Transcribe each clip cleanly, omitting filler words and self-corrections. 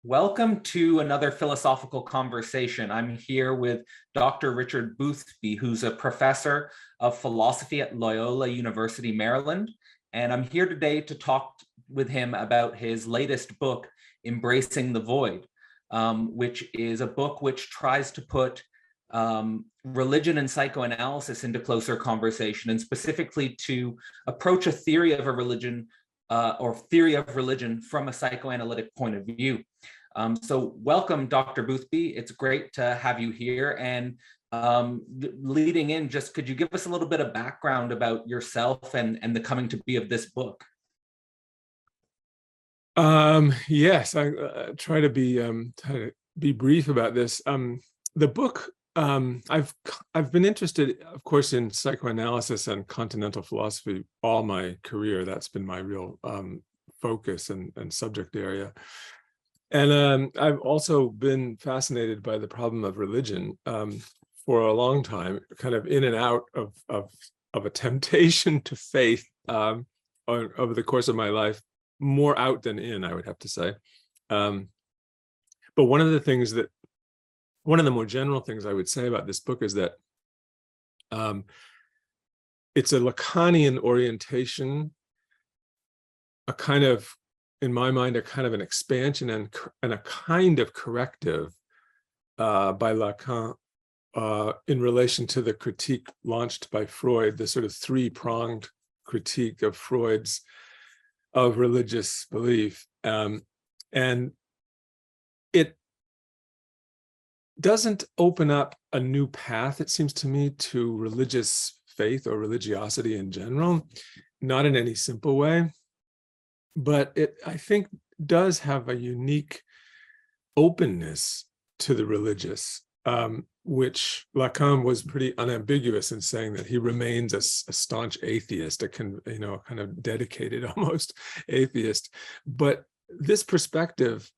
Welcome to another philosophical conversation. I'm here with Dr. Richard Boothby, who's a professor of philosophy at Loyola University, Maryland. And I'm here today to talk with him about his latest book, Embracing the Void, which is a book which tries to put religion and psychoanalysis into closer conversation, and specifically to approach a theory of a religion or theory of religion from a psychoanalytic point of view. So welcome, Dr. Boothby. It's great to have you here. And leading in, just could you give us a little bit of background about yourself and the coming to be of this book? Yes, I try to be brief about this. The book, I've been interested, of course, in psychoanalysis and continental philosophy all my career. That's been my real focus and subject area. And I've also been fascinated by the problem of religion for a long time, kind of in and out of a temptation to faith over the course of my life, more out than in, I would have to say. But one of the more general things I would say about this book is that it's a Lacanian orientation, a kind of, in my mind, a kind of an expansion and a kind of corrective by Lacan in relation to the critique launched by Freud, the sort of three-pronged critique of Freud's of religious belief. And it doesn't open up a new path, it seems to me, to religious faith or religiosity in general, not in any simple way. But it, I think, does have a unique openness to the religious, which Lacan was pretty unambiguous in saying that he remains a staunch atheist, a kind of dedicated almost atheist. But this perspective,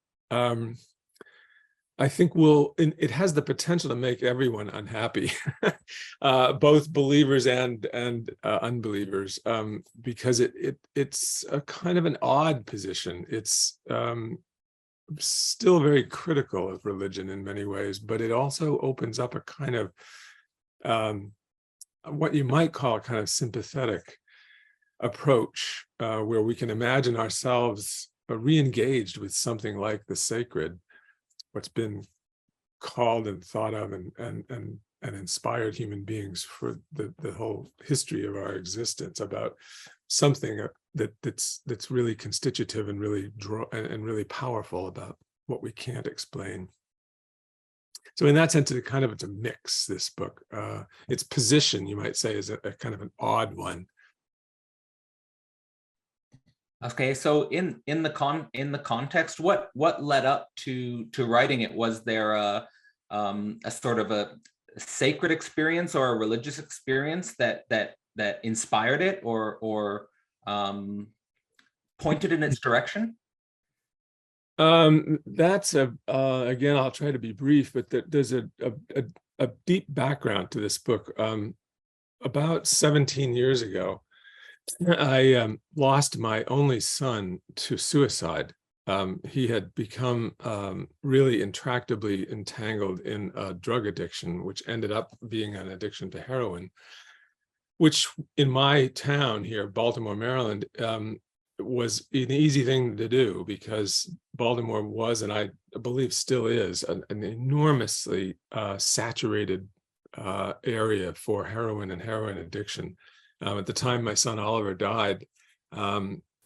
I think it has the potential to make everyone unhappy, both believers and unbelievers, because it's a kind of an odd position. It's still very critical of religion in many ways, but it also opens up a kind of what you might call a kind of sympathetic approach, where we can imagine ourselves re-engaged with something like the sacred, what's been called and thought of and inspired human beings for the whole history of our existence, about something that's really constitutive and really really powerful about what we can't explain. So in that sense, it's a mix, this book. Its position, you might say, is a kind of an odd one. Okay, so in the context, what led up to writing it? Was there a sort of a sacred experience or a religious experience that inspired it or pointed in its direction? That's again, I'll try to be brief, but there's a deep background to this book. About 17 years ago, I lost my only son to suicide. He had become really intractably entangled in a drug addiction, which ended up being an addiction to heroin, which in my town here, Baltimore, Maryland, was an easy thing to do, because Baltimore was, and I believe still is, an enormously saturated area for heroin and heroin addiction. At the time my son Oliver died,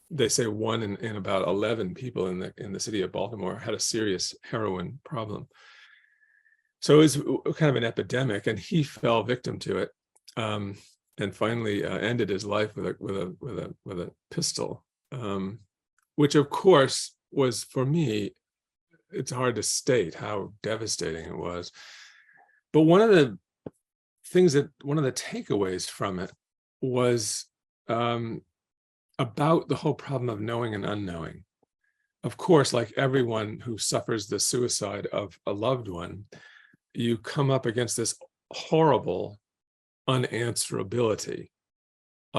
they say 1 in about 11 people in the city of Baltimore had a serious heroin problem. So it was kind of an epidemic, and he fell victim to it, and finally ended his life with a pistol, which of course was, for me, it's hard to state how devastating it was. But one of the takeaways from it was about the whole problem of knowing and unknowing. Of course, like everyone who suffers the suicide of a loved one, you come up against this horrible unanswerability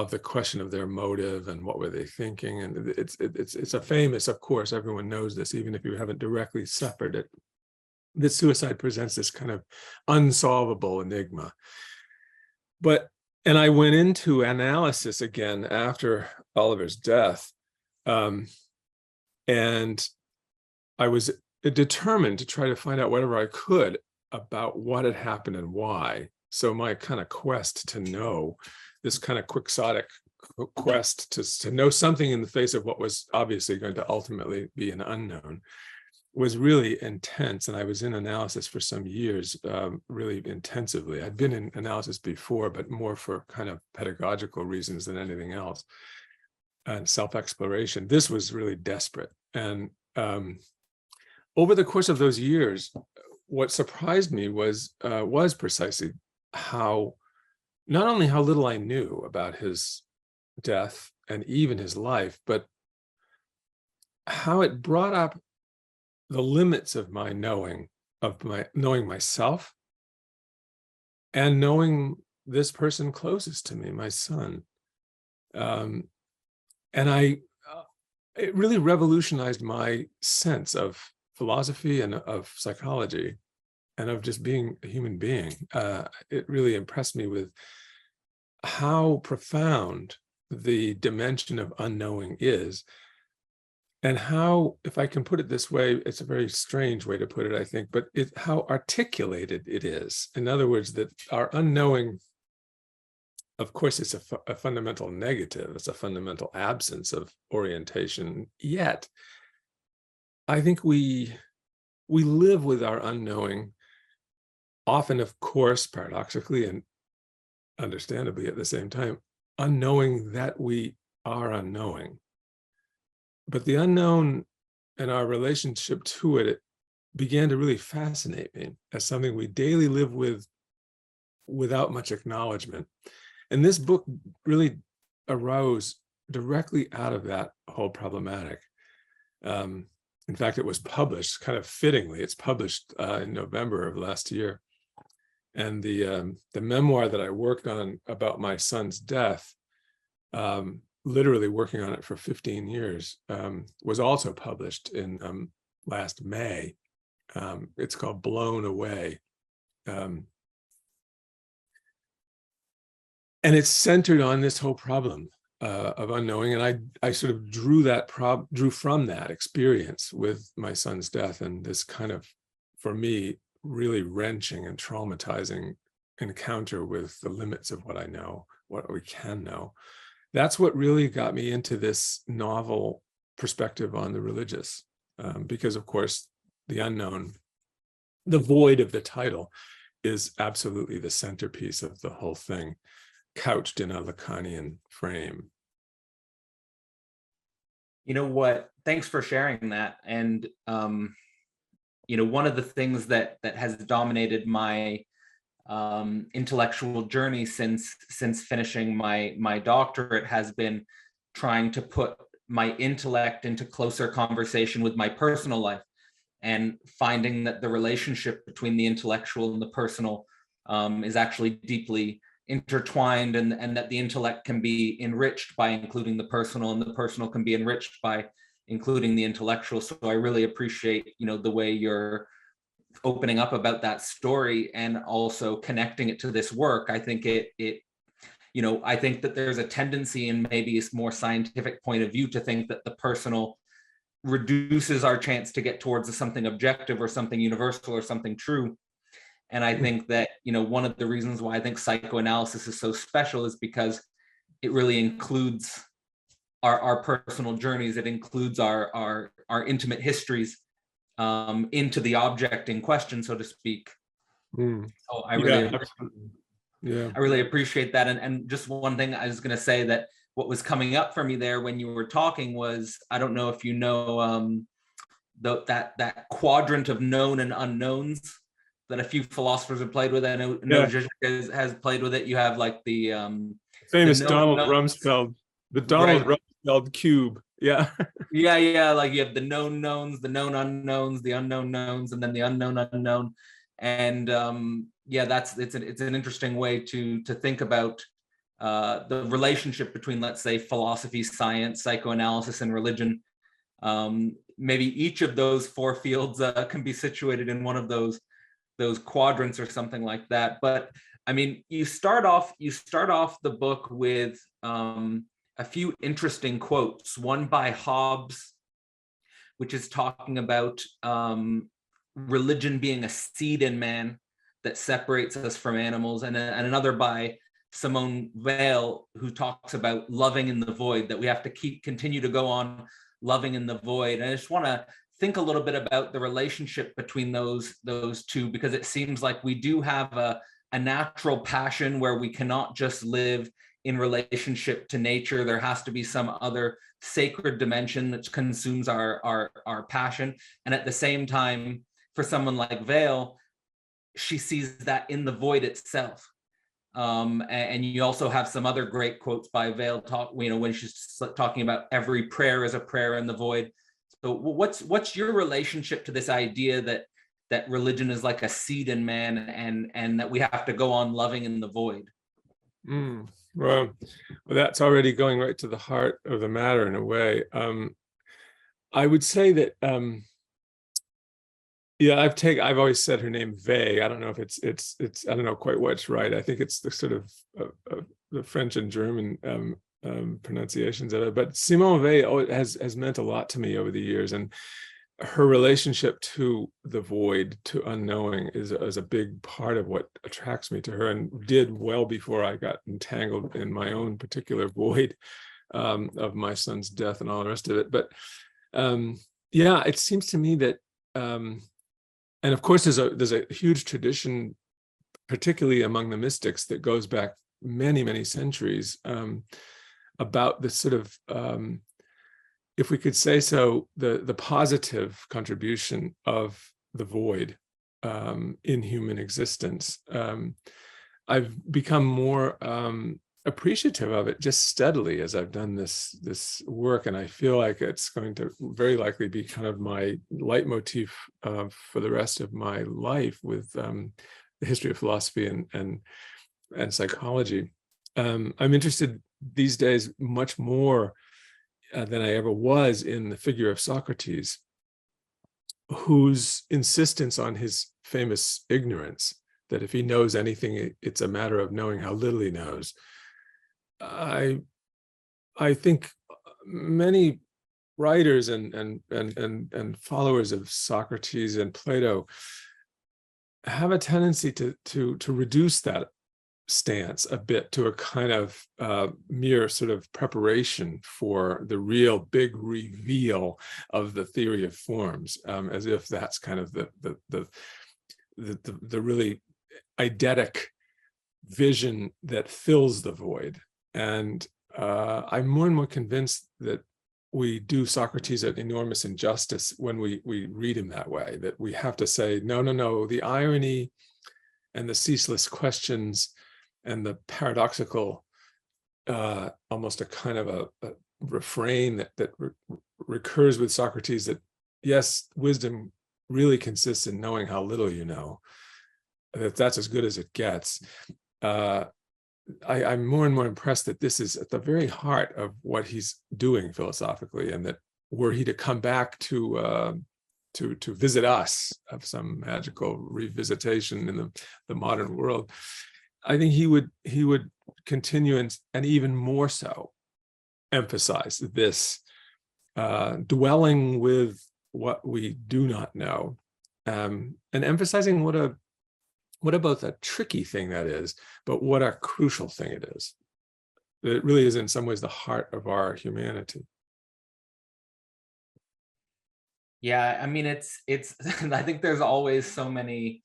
the question of their motive and what were they thinking. And it's a famous, of course, everyone knows this, even if you haven't directly suffered it, that suicide presents this kind of unsolvable enigma. And I went into analysis again after Oliver's death. And I was determined to try to find out whatever I could about what had happened and why. So my kind of quest to know, this kind of quixotic quest to know something in the face of what was obviously going to ultimately be an unknown, was really intense. And I was in analysis for some years, really intensively. I'd been in analysis before, but more for kind of pedagogical reasons than anything else, and self-exploration. This was really desperate. And over the course of those years, what surprised me was precisely how, not only how little I knew about his death and even his life, but how it brought up the limits of my knowing myself and knowing this person closest to me, my son. And it really revolutionized my sense of philosophy and of psychology and of just being a human being. It really impressed me with how profound the dimension of unknowing is, and how, if I can put it this way, it's a very strange way to put it, I think, but how articulated it is. In other words, that our unknowing, of course, it's a fundamental negative. It's a fundamental absence of orientation. Yet, I think we live with our unknowing, often, of course, paradoxically and understandably at the same time, unknowing that we are unknowing. But the unknown and our relationship to it began to really fascinate me as something we daily live with without much acknowledgement. And this book really arose directly out of that whole problematic. In fact, it was published kind of fittingly. It's published in November of last year. And the memoir that I worked on about my son's death, literally working on it for 15 years, was also published in last May. It's called Blown Away. And it's centered on this whole problem of unknowing. And I sort of drew from that experience with my son's death, and this kind of, for me, really wrenching and traumatizing encounter with the limits of what I know, what we can know. That's what really got me into this novel perspective on the religious, because, of course, the unknown, the void of the title, is absolutely the centerpiece of the whole thing, couched in a Lacanian frame. You know what? Thanks for sharing that. And one of the things that has dominated my intellectual journey since finishing my doctorate has been trying to put my intellect into closer conversation with my personal life, and finding that the relationship between the intellectual and the personal is actually deeply intertwined, and that the intellect can be enriched by including the personal, and the personal can be enriched by including the intellectual. So I really appreciate, the way you're opening up about that story and also connecting it to this work. I think I think that there's a tendency in maybe a more scientific point of view to think that the personal reduces our chance to get towards something objective or something universal or something true. And I think that, one of the reasons why I think psychoanalysis is so special is because it really includes our personal journeys. It includes our intimate histories into the object in question, so to speak. So I really appreciate that. And just one thing I was going to say, that what was coming up for me there when you were talking was, I don't know if you know that quadrant of known and unknowns that a few philosophers have played with. I know Zizek has played with it. You have like the famous Donald Rumsfeld, the Donald Rumsfeld cube. Yeah. Yeah. Like you have the known knowns, the known unknowns, the unknown knowns, and then the unknown unknown. And it's an interesting way to think about the relationship between, let's say, philosophy, science, psychoanalysis, and religion. Maybe each of those four fields can be situated in one of those quadrants or something like that. But I mean, you start off the book with a few interesting quotes. One by Hobbes, which is talking about religion being a seed in man that separates us from animals, and another by Simone Weil, who talks about loving in the void, that we have to continue to go on loving in the void. And I just want to think a little bit about the relationship between those two, because it seems like we do have a natural passion where we cannot just live in relationship to nature. There has to be some other sacred dimension that consumes our passion. And at the same time, for someone like Weil, she sees that in the void itself. And you also have some other great quotes by Weil, when she's talking about every prayer is a prayer in the void. So what's your relationship to this idea that religion is like a seed in man, and that we have to go on loving in the void? Well, that's already going right to the heart of the matter in a way. I would say that I've always said her name Vey. I don't know if it's I don't know quite what's right. I think it's the sort of the French and German pronunciations of it. But Simone Weil has meant a lot to me over the years, and her relationship to the void, to unknowing, is a big part of what attracts me to her, and did well before I got entangled in my own particular void of my son's death and all the rest of it. But it seems to me that. And of course, there's a huge tradition, particularly among the mystics, that goes back many, many centuries, about this sort of, if we could say so, the positive contribution of the void in human existence. I've become more appreciative of it just steadily as I've done this work, and I feel like it's going to very likely be kind of my leitmotif for the rest of my life with the history of philosophy and psychology. I'm interested these days much more than I ever was in the figure of Socrates, whose insistence on his famous ignorance, that if he knows anything, it's a matter of knowing how little he knows. I think many writers and followers of Socrates and Plato have a tendency to reduce that stance a bit to a kind of mere sort of preparation for the real big reveal of the theory of forms, as if that's kind of the really eidetic vision that fills the void. And I'm more and more convinced that we do Socrates an enormous injustice when we read him that way, that we have to say, no, the irony and the ceaseless questions and the paradoxical, almost a kind of a refrain that recurs with Socrates, that yes, wisdom really consists in knowing how little you know, that's as good as it gets. I'm more and more impressed that this is at the very heart of what he's doing philosophically, and that were he to come back to visit us of some magical revisitation in the modern world, I think he would continue and even more so emphasize this dwelling with what we do not know, and emphasizing what a both a tricky thing that is, but what a crucial thing it is. It really is in some ways the heart of our humanity. Yeah, I mean, it's I think there's always so many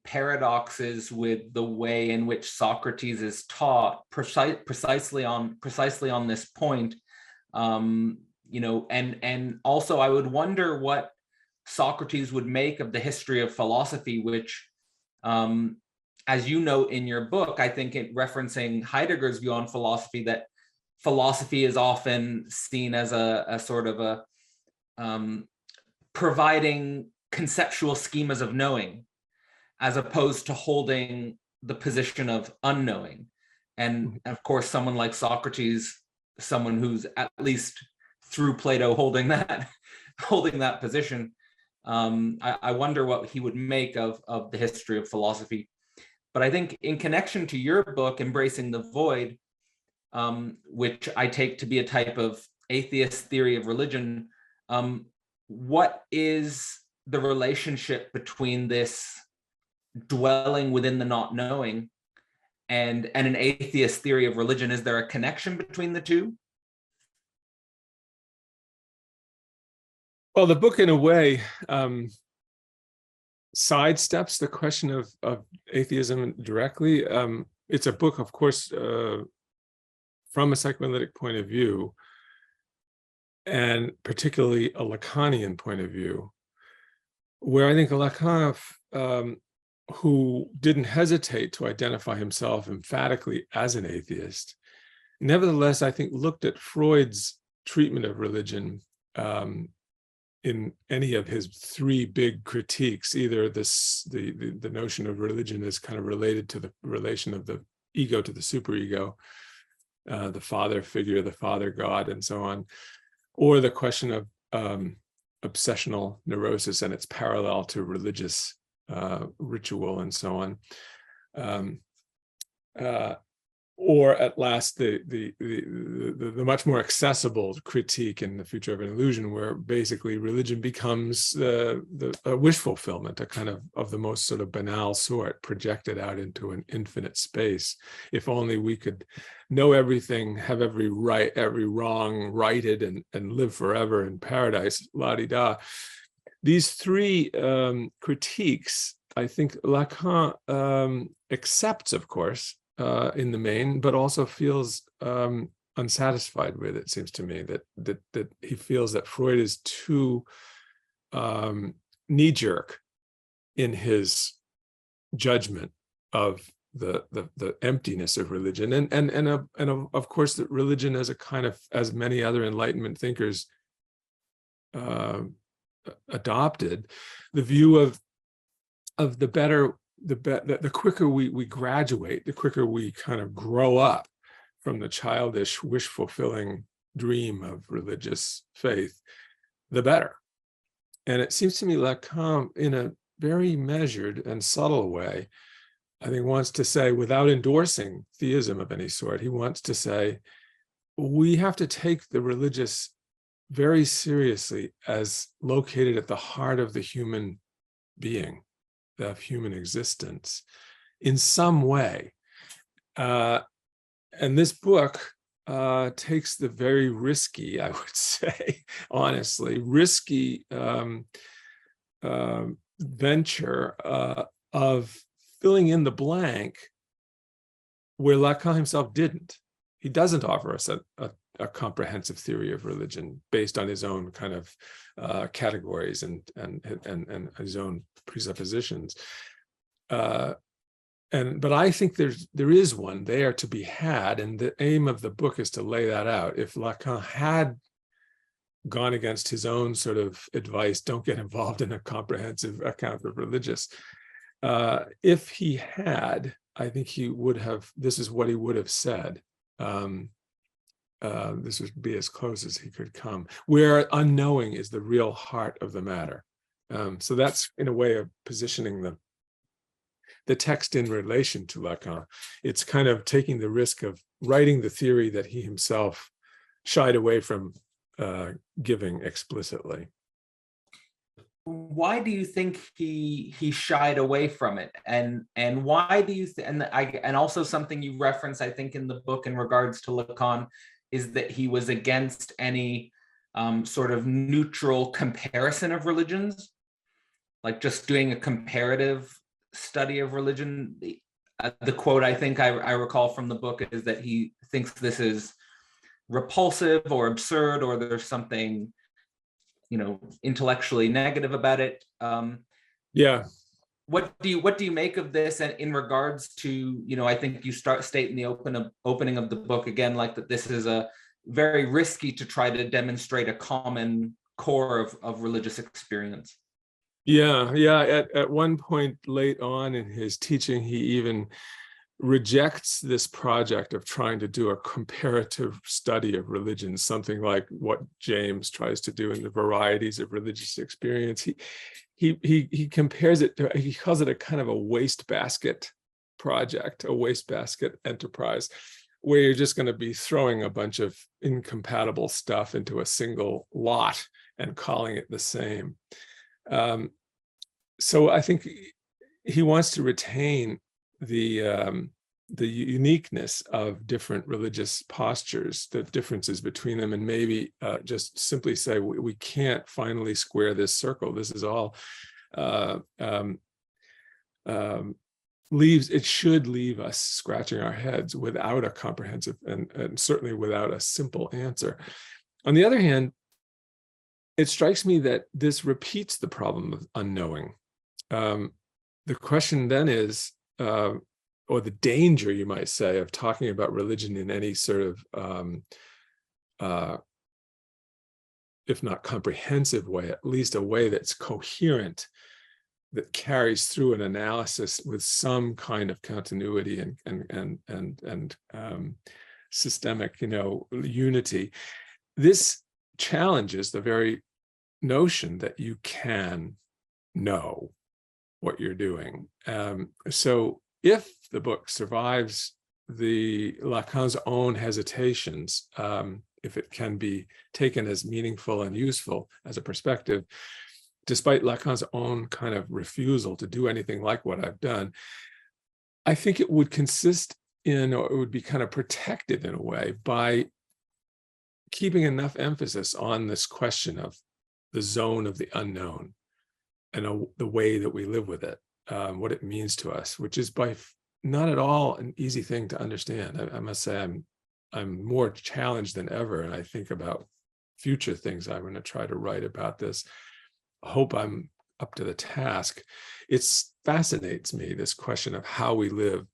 paradoxes with the way in which Socrates is taught precisely on this point. And also I would wonder what Socrates would make of the history of philosophy, which as you note in your book, I think it referencing Heidegger's view on philosophy, that philosophy is often seen as a sort of a providing conceptual schemas of knowing, as opposed to holding the position of unknowing. And of course, someone like Socrates, someone who's at least through Plato holding that position. I wonder what he would make of the history of philosophy. But I think in connection to your book, Embracing the Void, which I take to be a type of atheist theory of religion, what is the relationship between this dwelling within the not knowing and an atheist theory of religion? Is there a connection between the two? Well, the book, in a way, sidesteps the question of atheism directly. It's a book, of course, from a psychoanalytic point of view, and particularly a Lacanian point of view, where I think Lacan, who didn't hesitate to identify himself emphatically as an atheist, nevertheless, I think, looked at Freud's treatment of religion in any of his three big critiques. Either the notion of religion is kind of related to the relation of the ego to the superego, the father figure, the father God, and so on, or the question of obsessional neurosis and its parallel to religious ritual and so on, or at last the much more accessible critique in The Future of an Illusion, where basically religion becomes a wish fulfillment, a kind of the most sort of banal sort, projected out into an infinite space. If only we could know everything, have every right, every wrong righted, and live forever in paradise, la-di-da. These three critiques, I think Lacan accepts, of course, in the main, but also feels unsatisfied with. It seems to me that he feels that Freud is too knee-jerk in his judgment of the emptiness of religion, and of course that religion as a kind of, as many other Enlightenment thinkers adopted, the view of the quicker we graduate, the quicker we kind of grow up from the childish, wish-fulfilling dream of religious faith, the better. And it seems to me Lacan, in a very measured and subtle way, I think wants to say, without endorsing theism of any sort, he wants to say, we have to take the religious very seriously as located at the heart of the human being, of human existence, in some way. And this book takes the very risky, I would say, honestly, risky venture of filling in the blank where Lacan himself didn't. He doesn't offer us a comprehensive theory of religion based on his own kind of categories and his own presuppositions. But I think there is one there to be had, and the aim of the book is to lay that out. If Lacan had gone against his own sort of advice, don't get involved in a comprehensive account of religious. If he had, I think he would have, this is what he would have said. This would be as close as he could come, where unknowing is the real heart of the matter. So that's, in a way, of positioning the text in relation to Lacan. It's kind of taking the risk of writing the theory that he himself shied away from giving explicitly. Why do you think he shied away from it, and why do you and also something you reference, I think, in the book in regards to Lacan, is that he was against any sort of neutral comparison of religions, like just doing a comparative study of religion. The quote I think I recall from the book is that he thinks this is repulsive or absurd, or there's something, intellectually negative about it. Yeah. What do you make of this? And in regards to, I think you state in the opening of the book again, like that this is a very risky to try to demonstrate a common core of religious experience. Yeah. At one point late on in his teaching, he even rejects this project of trying to do a comparative study of religions, something like what James tries to do in the Varieties of Religious Experience. He compares it to, he calls it a kind of a wastebasket project, a wastebasket enterprise, where you're just going to be throwing a bunch of incompatible stuff into a single lot and calling it the same. So I think he wants to retain the uniqueness of different religious postures, the differences between them, and maybe just simply say we can't finally square this circle. This is all it should leave us scratching our heads without a comprehensive and certainly without a simple answer. On the other hand, it strikes me that this repeats the problem of unknowing. The question then is, or the danger, you might say, of talking about religion in any sort of, if not comprehensive way, at least a way that's coherent, that carries through an analysis with some kind of continuity and systemic, unity. This challenges the very notion that you can know what you're doing. So if the book survives Lacan's own hesitations, if it can be taken as meaningful and useful as a perspective, despite Lacan's own kind of refusal to do anything like what I've done, I think it would consist in, or it would be kind of protected in a way by keeping enough emphasis on this question of the zone of the unknown and the way that we live with it, what it means to us, which is by not at all an easy thing to understand. I must say I'm more challenged than ever, and I think about future things I'm going to try to write about this. I hope I'm up to the task. It fascinates me, this question of how we live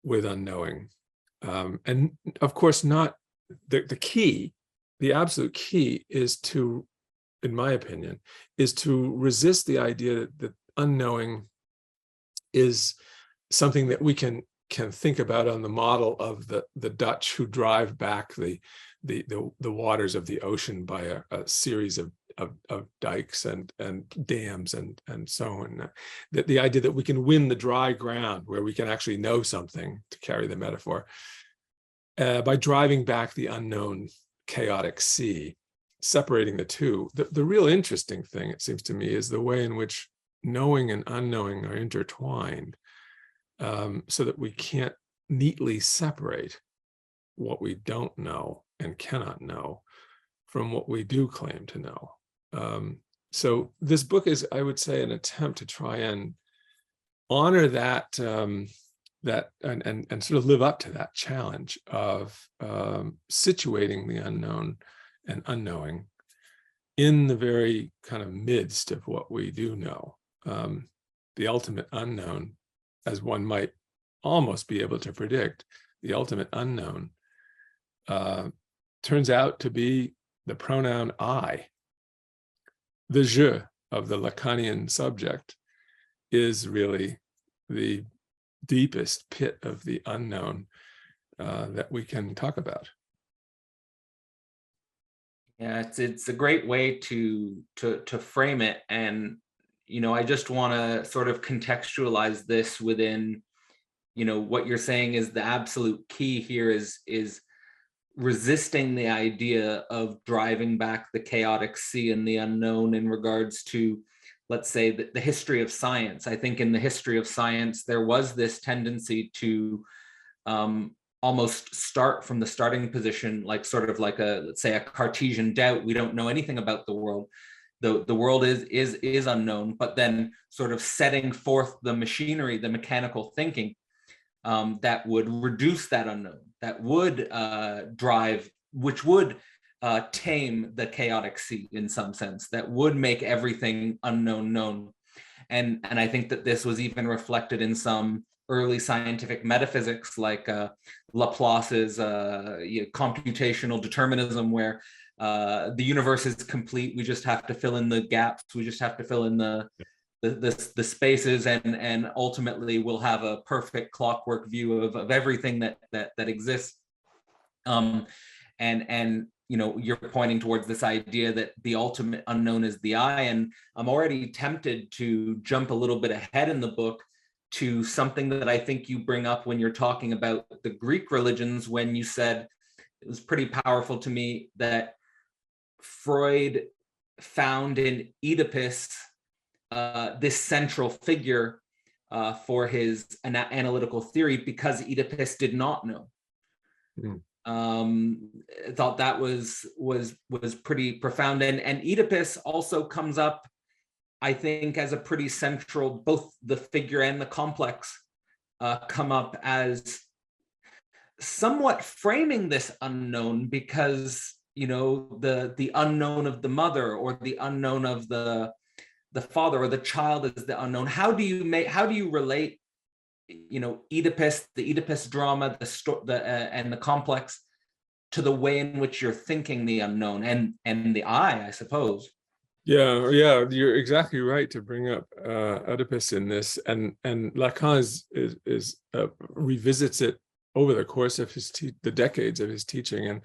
with unknowing. And of course, not the key, the absolute key is to, in my opinion, is to resist the idea that unknowing is something that we can think about on the model of the Dutch who drive back the waters of the ocean by a series of dikes and dams and so on. The idea that we can win the dry ground, where we can actually know something, to carry the metaphor, by driving back the unknown chaotic sea, separating the two. The real interesting thing, it seems to me, is the way in which knowing and unknowing are intertwined, so that we can't neatly separate what we don't know and cannot know from what we do claim to know. So this book is, I would say, an attempt to try and honor that, and sort of live up to that challenge of situating the unknown and unknowing in the very kind of midst of what we do know. The ultimate unknown, as one might almost be able to predict, the ultimate unknown turns out to be the pronoun I. The je of the Lacanian subject is really the deepest pit of the unknown that we can talk about. Yeah, it's a great way to frame it. And I just want to sort of contextualize this within, what you're saying is the absolute key here is resisting the idea of driving back the chaotic sea and the unknown in regards to, let's say, the history of science. I think in the history of science, there was this tendency to almost start from the starting position, like sort of like let's say a Cartesian doubt. We don't know anything about the world. The world is unknown, but then sort of setting forth the machinery, the mechanical thinking that would reduce that unknown, that would drive, which would tame the chaotic sea in some sense, that would make everything unknown known. And I think that this was even reflected in some early scientific metaphysics, like Laplace's computational determinism, where the universe is complete. We just have to fill in the gaps. We just have to fill in the the spaces, and ultimately we'll have a perfect clockwork view of everything that exists. And you're pointing towards this idea that the ultimate unknown is the I, and I'm already tempted to jump a little bit ahead in the book to something that I think you bring up when you're talking about the Greek religions, when you said, it was pretty powerful to me, that Freud found in Oedipus this central figure for his analytical theory, because Oedipus did not know. I thought that was pretty profound, and Oedipus also comes up, I think, as a pretty central, both the figure and the complex come up as somewhat framing this unknown, because the unknown of the mother, or the unknown of the father, or the child is the unknown. How do you relate Oedipus, the Oedipus drama, and the complex, to the way in which you're thinking the unknown and the I suppose? Yeah, you're exactly right to bring up Oedipus in this, and Lacan revisits it over the course of the decades of his teaching,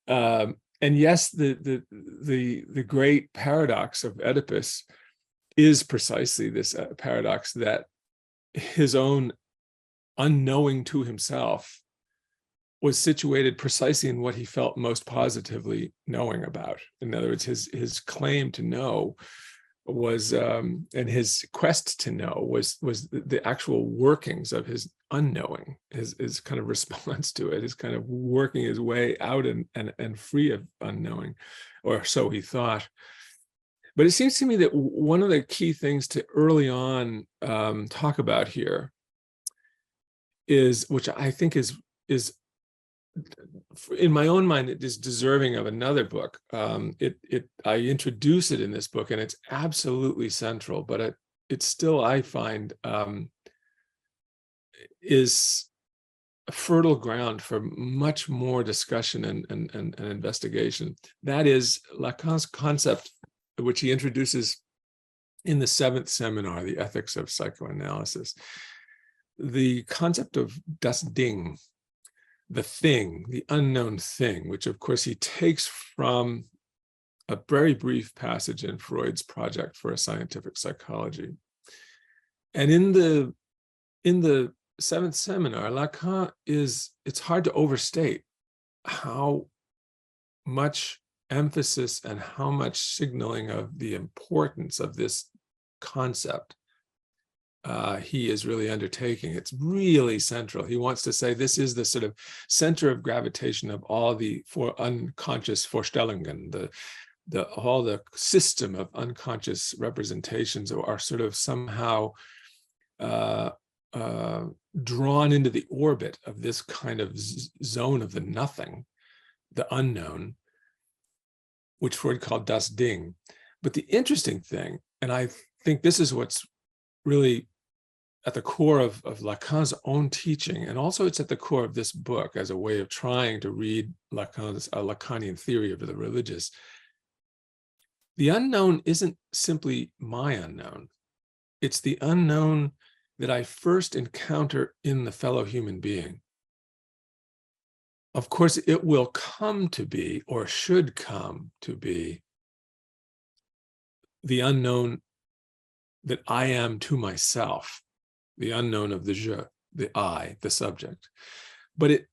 and yes, the great paradox of Oedipus is precisely this paradox that his own unknowing to himself was situated precisely in what he felt most positively knowing about. In other words, his claim to know was, and his quest to know was the actual workings of his unknowing, his kind of response to it, his kind of working his way out and free of unknowing, or so he thought. But it seems to me that one of the key things to early on talk about here is, which I think is in my own mind, it is deserving of another book. I introduce it in this book, and it's absolutely central, but it's still, I find, is a fertile ground for much more discussion and investigation. That is Lacan's concept, which he introduces in the 7th seminar, The Ethics of Psychoanalysis, the concept of das Ding, the thing, the unknown thing, which of course he takes from a very brief passage in Freud's Project for a Scientific Psychology. And in the 7th seminar, Lacan it's hard to overstate how much emphasis and how much signaling of the importance of this concept he is really undertaking. It's really central. He wants to say this is the sort of center of gravitation of all the unconscious Vorstellungen, all the system of unconscious representations are sort of somehow drawn into the orbit of this kind of zone of the nothing, the unknown, which Freud called das Ding. But the interesting thing, and I think this is what's really at the core of Lacan's own teaching, and also it's at the core of this book as a way of trying to read Lacan's Lacanian theory of the religious. The unknown isn't simply my unknown. It's the unknown that I first encounter in the fellow human being. Of course, it will come to be, or should come to be, the unknown that I am to myself, the unknown of the je, the I, the subject. But it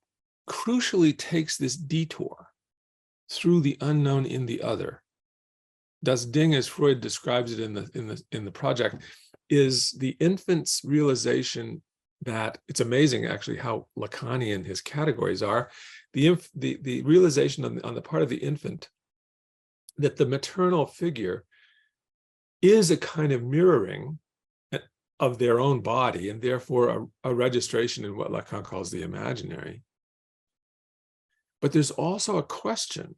crucially takes this detour through the unknown in the other. Das Ding, as Freud describes it in the project, is the infant's realization that, it's amazing actually how Lacanian his categories are, the realization on the part of the infant that the maternal figure is a kind of mirroring of their own body, and therefore a registration in what Lacan calls the imaginary. But there's also a question,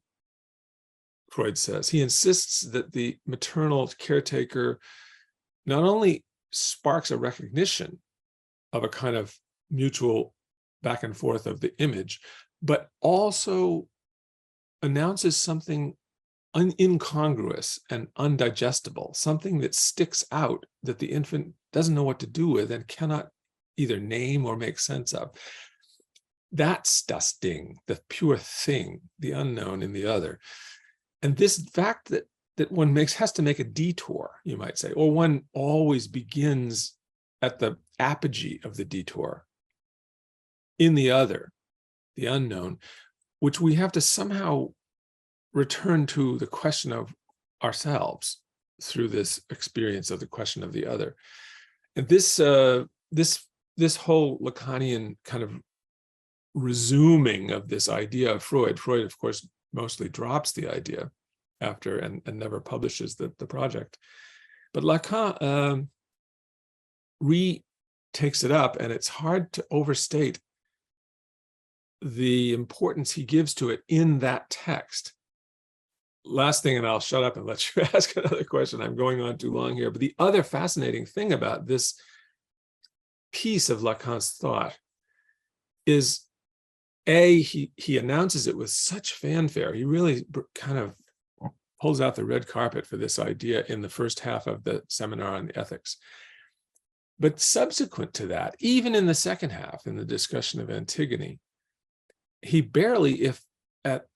Freud says. He insists that the maternal caretaker not only sparks a recognition of a kind of mutual back and forth of the image, but also announces something incongruous and undigestible, something that sticks out that the infant doesn't know what to do with and cannot either name or make sense of. That's das Ding, the pure thing, the unknown in the other. And this fact that one has to make a detour, you might say, or one always begins at the apogee of the detour in the other, the unknown, which we have to somehow return to the question of ourselves through this experience of the question of the other. And this whole Lacanian kind of resuming of this idea of Freud, of course, mostly drops the idea after and never publishes the project. But Lacan takes it up, and it's hard to overstate the importance he gives to it in that text. Last thing, and I'll shut up and let you ask another question. I'm going on too long here. But the other fascinating thing about this piece of Lacan's thought is, he announces it with such fanfare. He really kind of pulls out the red carpet for this idea in the first half of the seminar on ethics. But subsequent to that, even in the second half, in the discussion of Antigone, he barely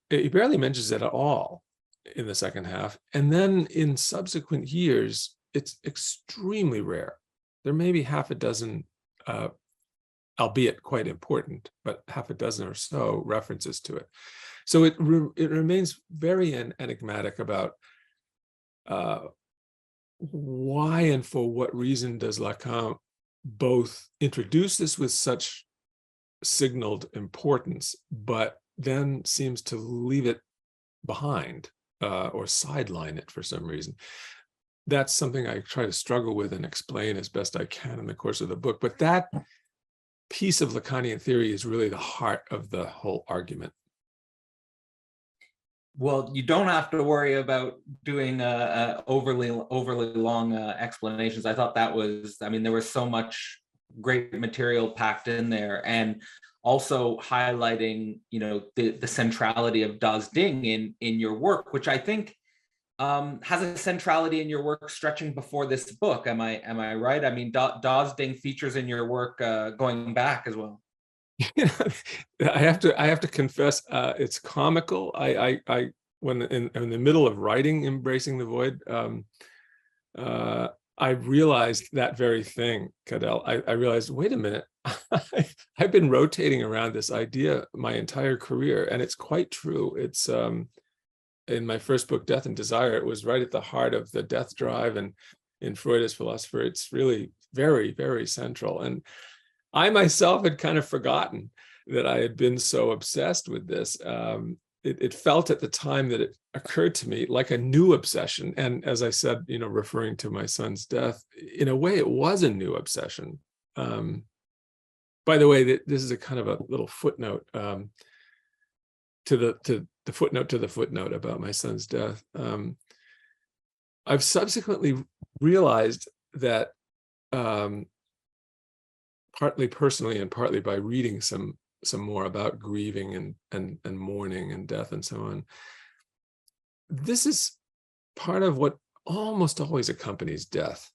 mentions it at all in the second half. And then in subsequent years, it's extremely rare. There may be half a dozen, albeit quite important, but half a dozen or so references to it. So it remains very enigmatic about why and for what reason does Lacan both introduce this with such signaled importance, but then seems to leave it behind or sideline it for some reason. That's something I try to struggle with and explain as best I can in the course of the book. But that piece of Lacanian theory is really the heart of the whole argument. Well, you don't have to worry about doing overly long explanations. I thought that was, I mean, there was so much great material packed in there, and also highlighting, you know, the centrality of Das Ding in your work, which I think has a centrality in your work stretching before this book. Am I right? I mean, Das Ding features in your work going back as well. You know, I have to confess, it's comical. I when in the middle of writing Embracing the Void, I realized that very thing, Cadell. I realized, wait a minute, I've been rotating around this idea my entire career, and it's quite true. It's in my first book, Death and Desire, it was right at the heart of the death drive, and in Freud as philosopher, it's really very, very central. And I myself had kind of forgotten that I had been so obsessed with this. It felt at the time that it occurred to me like a new obsession. And as I said, you know, referring to my son's death, in a way, it was a new obsession. By the way, this is a kind of a little footnote to the footnote to the footnote about my son's death. I've subsequently realized that partly personally and partly by reading some more about grieving and mourning and death and so on, this is part of what almost always accompanies death,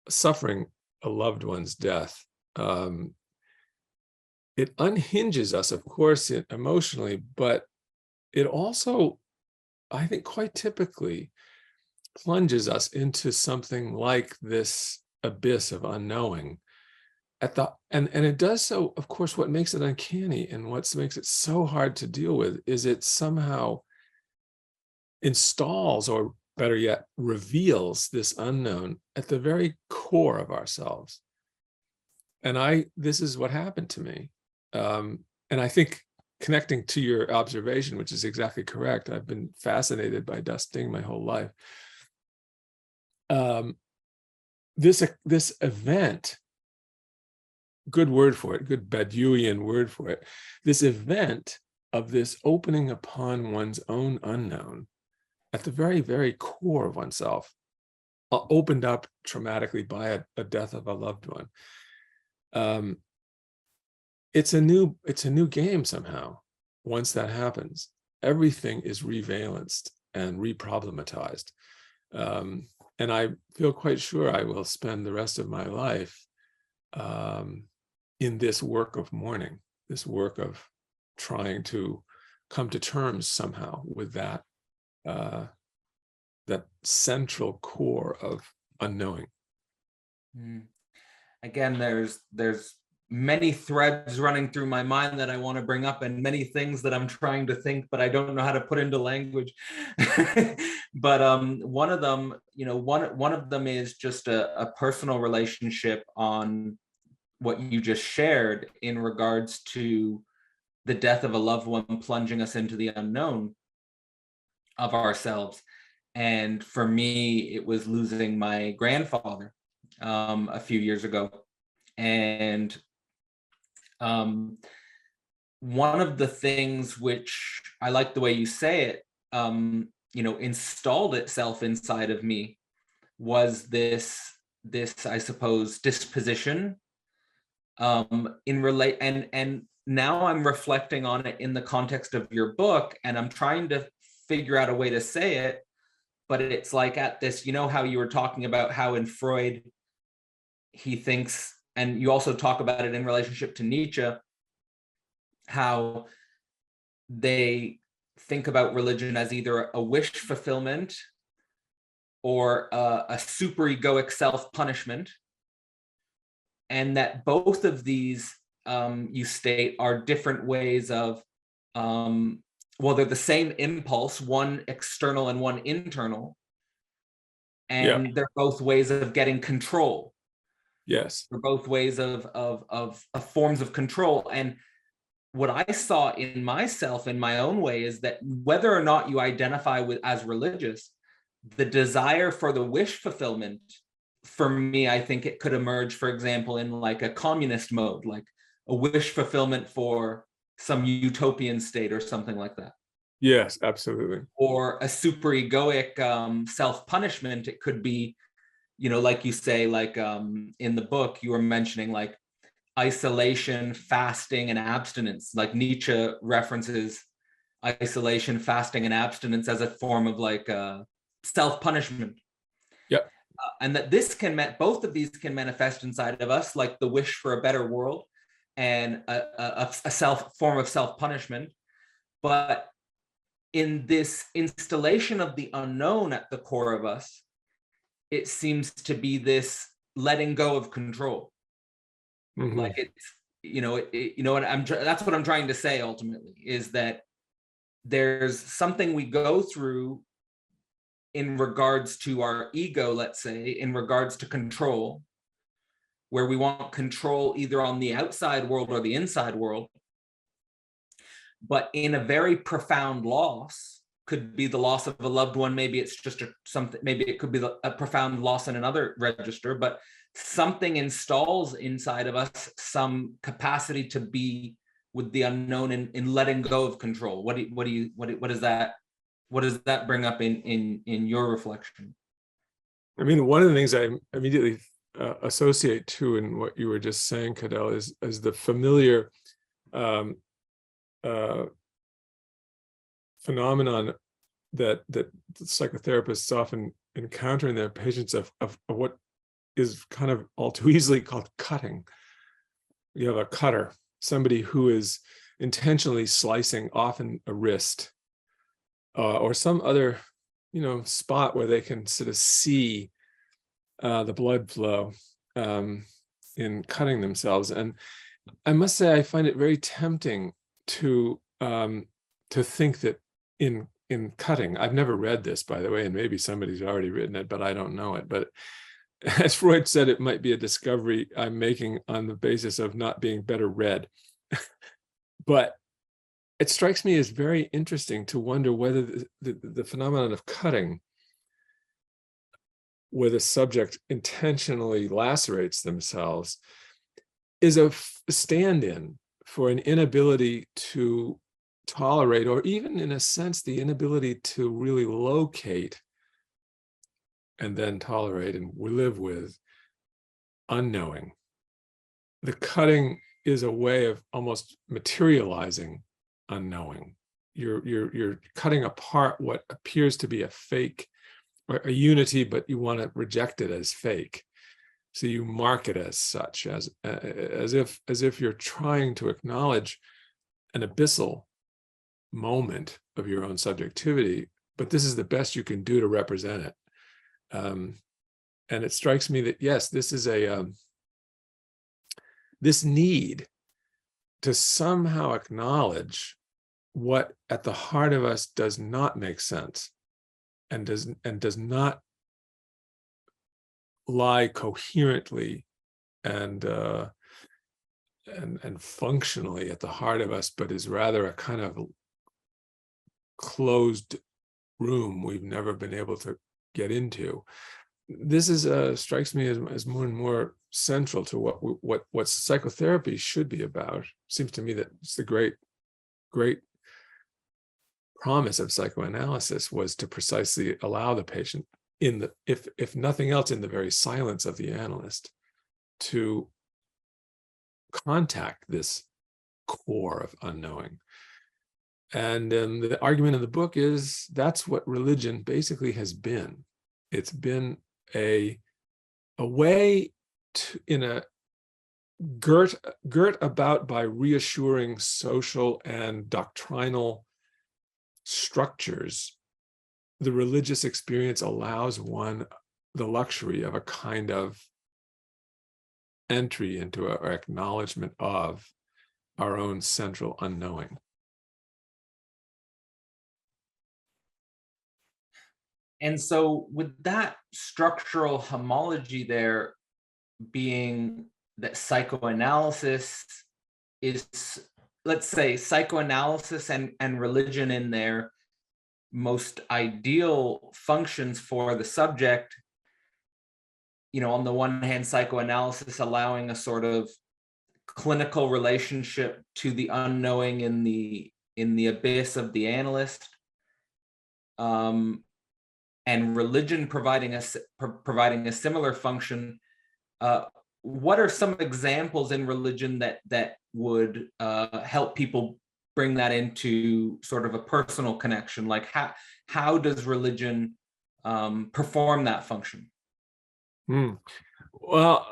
suffering a loved one's death. It unhinges us, of course, emotionally, but it also, I think, quite typically plunges us into something like this abyss of unknowing. And it does so, of course. What makes it uncanny and what makes it so hard to deal with is it somehow installs, or better yet, reveals this unknown at the very core of ourselves. And this is what happened to me. And I think, connecting to your observation, which is exactly correct, I've been fascinated by Das Ding my whole life. This event, good word for it, good Badiouian word for it, this event of this opening upon one's own unknown at the very, very core of oneself, opened up traumatically by a death of a loved one. It's a new game somehow. Once that happens, everything is revalenced. and re-problematized. And I feel quite sure I will spend the rest of my life in this work of mourning, this work of trying to come to terms somehow with that that central core of unknowing. Again, there's many threads running through my mind that I want to bring up, and many things that I'm trying to think, but I don't know how to put into language. But one of them, one of them is just a personal relationship on what you just shared in regards to the death of a loved one plunging us into the unknown of ourselves. And for me, it was losing my grandfather a few years ago. And one of the things which I like the way you say it, installed itself inside of me was this I suppose disposition and now I'm reflecting on it in the context of your book, and I'm trying to figure out a way to say it, but it's like at this, how you were talking about how in Freud he thinks, and you also talk about it in relationship to Nietzsche, how they think about religion as either a wish fulfillment or a superegoic self-punishment, and that both of these, you state, are different ways of, they're the same impulse, one external and one internal, and they're both ways of getting control. Yes. They're both ways of forms of control. And what I saw in myself in my own way is that whether or not you identify with as religious, the desire for the wish fulfillment, for me, I think it could emerge, for example, in like a communist mode, like a wish fulfillment for some utopian state or something like that. Yes, absolutely. Or a superegoic self-punishment. It could be, like you say, like in the book, you were mentioning like isolation, fasting, and abstinence. Like Nietzsche references isolation, fasting, and abstinence as a form of like self-punishment. Yep. And that both of these can manifest inside of us, like the wish for a better world and a form of self-punishment. But in this installation of the unknown at the core of us, it seems to be this letting go of control. Mm-hmm. Like it's, that's what I'm trying to say ultimately, is that there's something we go through in regards to our ego, let's say, in regards to control, where we want control either on the outside world or the inside world. But in a very profound loss, could be the loss of a loved one, maybe it's just something, maybe it could be a profound loss in another register, but something installs inside of us some capacity to be with the unknown in letting go of control. What does that bring up in your reflection? I mean, one of the things I immediately associate to in what you were just saying, Cadell, is the familiar phenomenon that psychotherapists often encounter in their patients of what is kind of all too easily called cutting. You have a cutter, somebody who is intentionally slicing often a wrist or some other, spot where they can sort of see the blood flow in cutting themselves. And I must say, I find it very tempting to think that in cutting, I've never read this, by the way, and maybe somebody's already written it, but I don't know it. But as Freud said, it might be a discovery I'm making on the basis of not being better read. But it strikes me as very interesting to wonder whether the phenomenon of cutting, where the subject intentionally lacerates themselves, is a stand-in for an inability to tolerate, or even in a sense, the inability to really locate and then tolerate and live with unknowing. The cutting is a way of almost materializing unknowing, you're cutting apart what appears to be a fake or a unity, but you want to reject it as fake. So you mark it as such, as if you're trying to acknowledge an abyssal moment of your own subjectivity, but this is the best you can do to represent it. And it strikes me that, yes, this is this need to somehow acknowledge what at the heart of us does not make sense and does not lie coherently and functionally at the heart of us, but is rather a kind of closed room we've never been able to get into. This is strikes me as more and more central to what psychotherapy should be about. Seems to me that it's the great promise of psychoanalysis was to precisely allow the patient, if nothing else, in the very silence of the analyst, to contact this core of unknowing. And the argument in the book is that's what religion basically has been. It's been a way to, in a girt about by reassuring social and doctrinal structures, the religious experience allows one the luxury of a kind of entry into or acknowledgement of our own central unknowing. And so with that structural homology there being that psychoanalysis is, let's say, psychoanalysis and religion in their most ideal functions for the subject, on the one hand, psychoanalysis allowing a sort of clinical relationship to the unknowing in the abyss of the analyst, and religion providing a similar function. What are some examples in religion that would help people bring that into sort of a personal connection? Like how does religion perform that function? Well,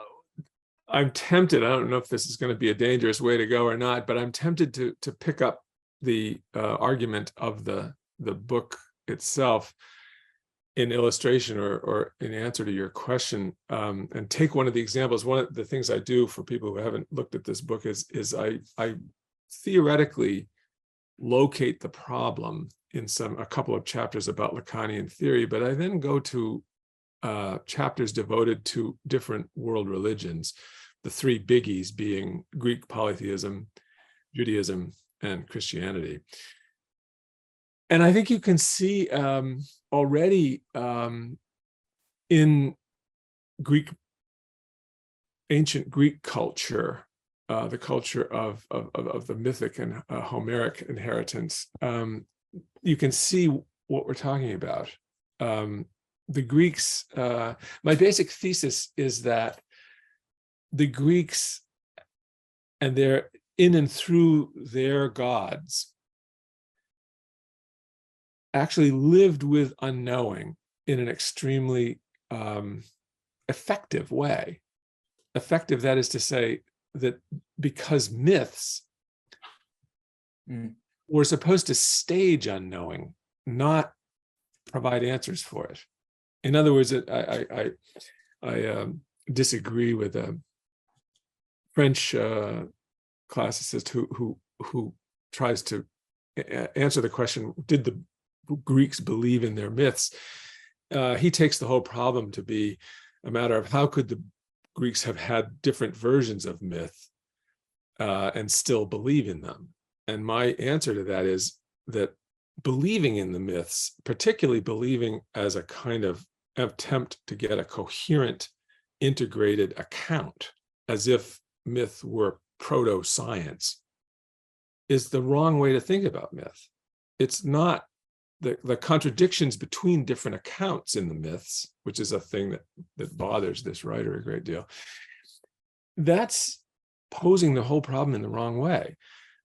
I'm tempted, I don't know if this is going to be a dangerous way to go or not, but I'm tempted to pick up the argument of the book itself in illustration or in answer to your question, and take one of the examples. One of the things I do for people who haven't looked at this book is I theoretically locate the problem in a couple of chapters about Lacanian theory, but I then go to chapters devoted to different world religions, the three biggies being Greek polytheism, Judaism, and Christianity. And I think you can see already in ancient Greek culture, the culture of the mythic and Homeric inheritance, you can see what we're talking about. The Greeks, my basic thesis is that the Greeks and their in and through their gods actually lived with unknowing in an extremely effective way. Effective, that is to say, that because myths were supposed to stage unknowing, not provide answers for it. In other words, I disagree with a French classicist who tries to answer the question, did the Greeks believe in their myths? He takes the whole problem to be a matter of how could the Greeks have had different versions of myth and still believe in them? And my answer to that is that believing in the myths, particularly believing as a kind of attempt to get a coherent, integrated account, as if myth were proto-science, is the wrong way to think about myth. It's not the contradictions between different accounts in the myths, which is a thing that bothers this writer a great deal. That's posing the whole problem in the wrong way.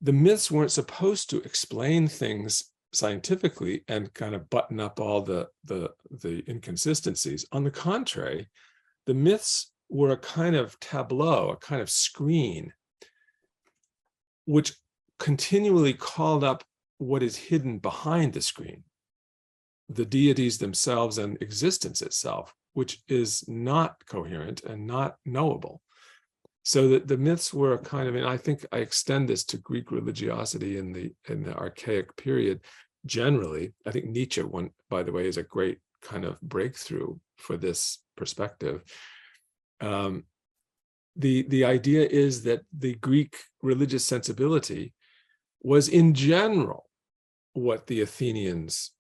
the myths weren't supposed to explain things scientifically and kind of button up all the inconsistencies. On the contrary, the myths were a kind of tableau, a kind of screen, which continually called up what is hidden behind the screen, the deities themselves and existence itself, which is not coherent and not knowable. So that the myths were a kind of, and I think I extend this to Greek religiosity in the archaic period generally. I think Nietzsche, by the way, is a great kind of breakthrough for this perspective. The idea is that the Greek religious sensibility was in general what the Athenians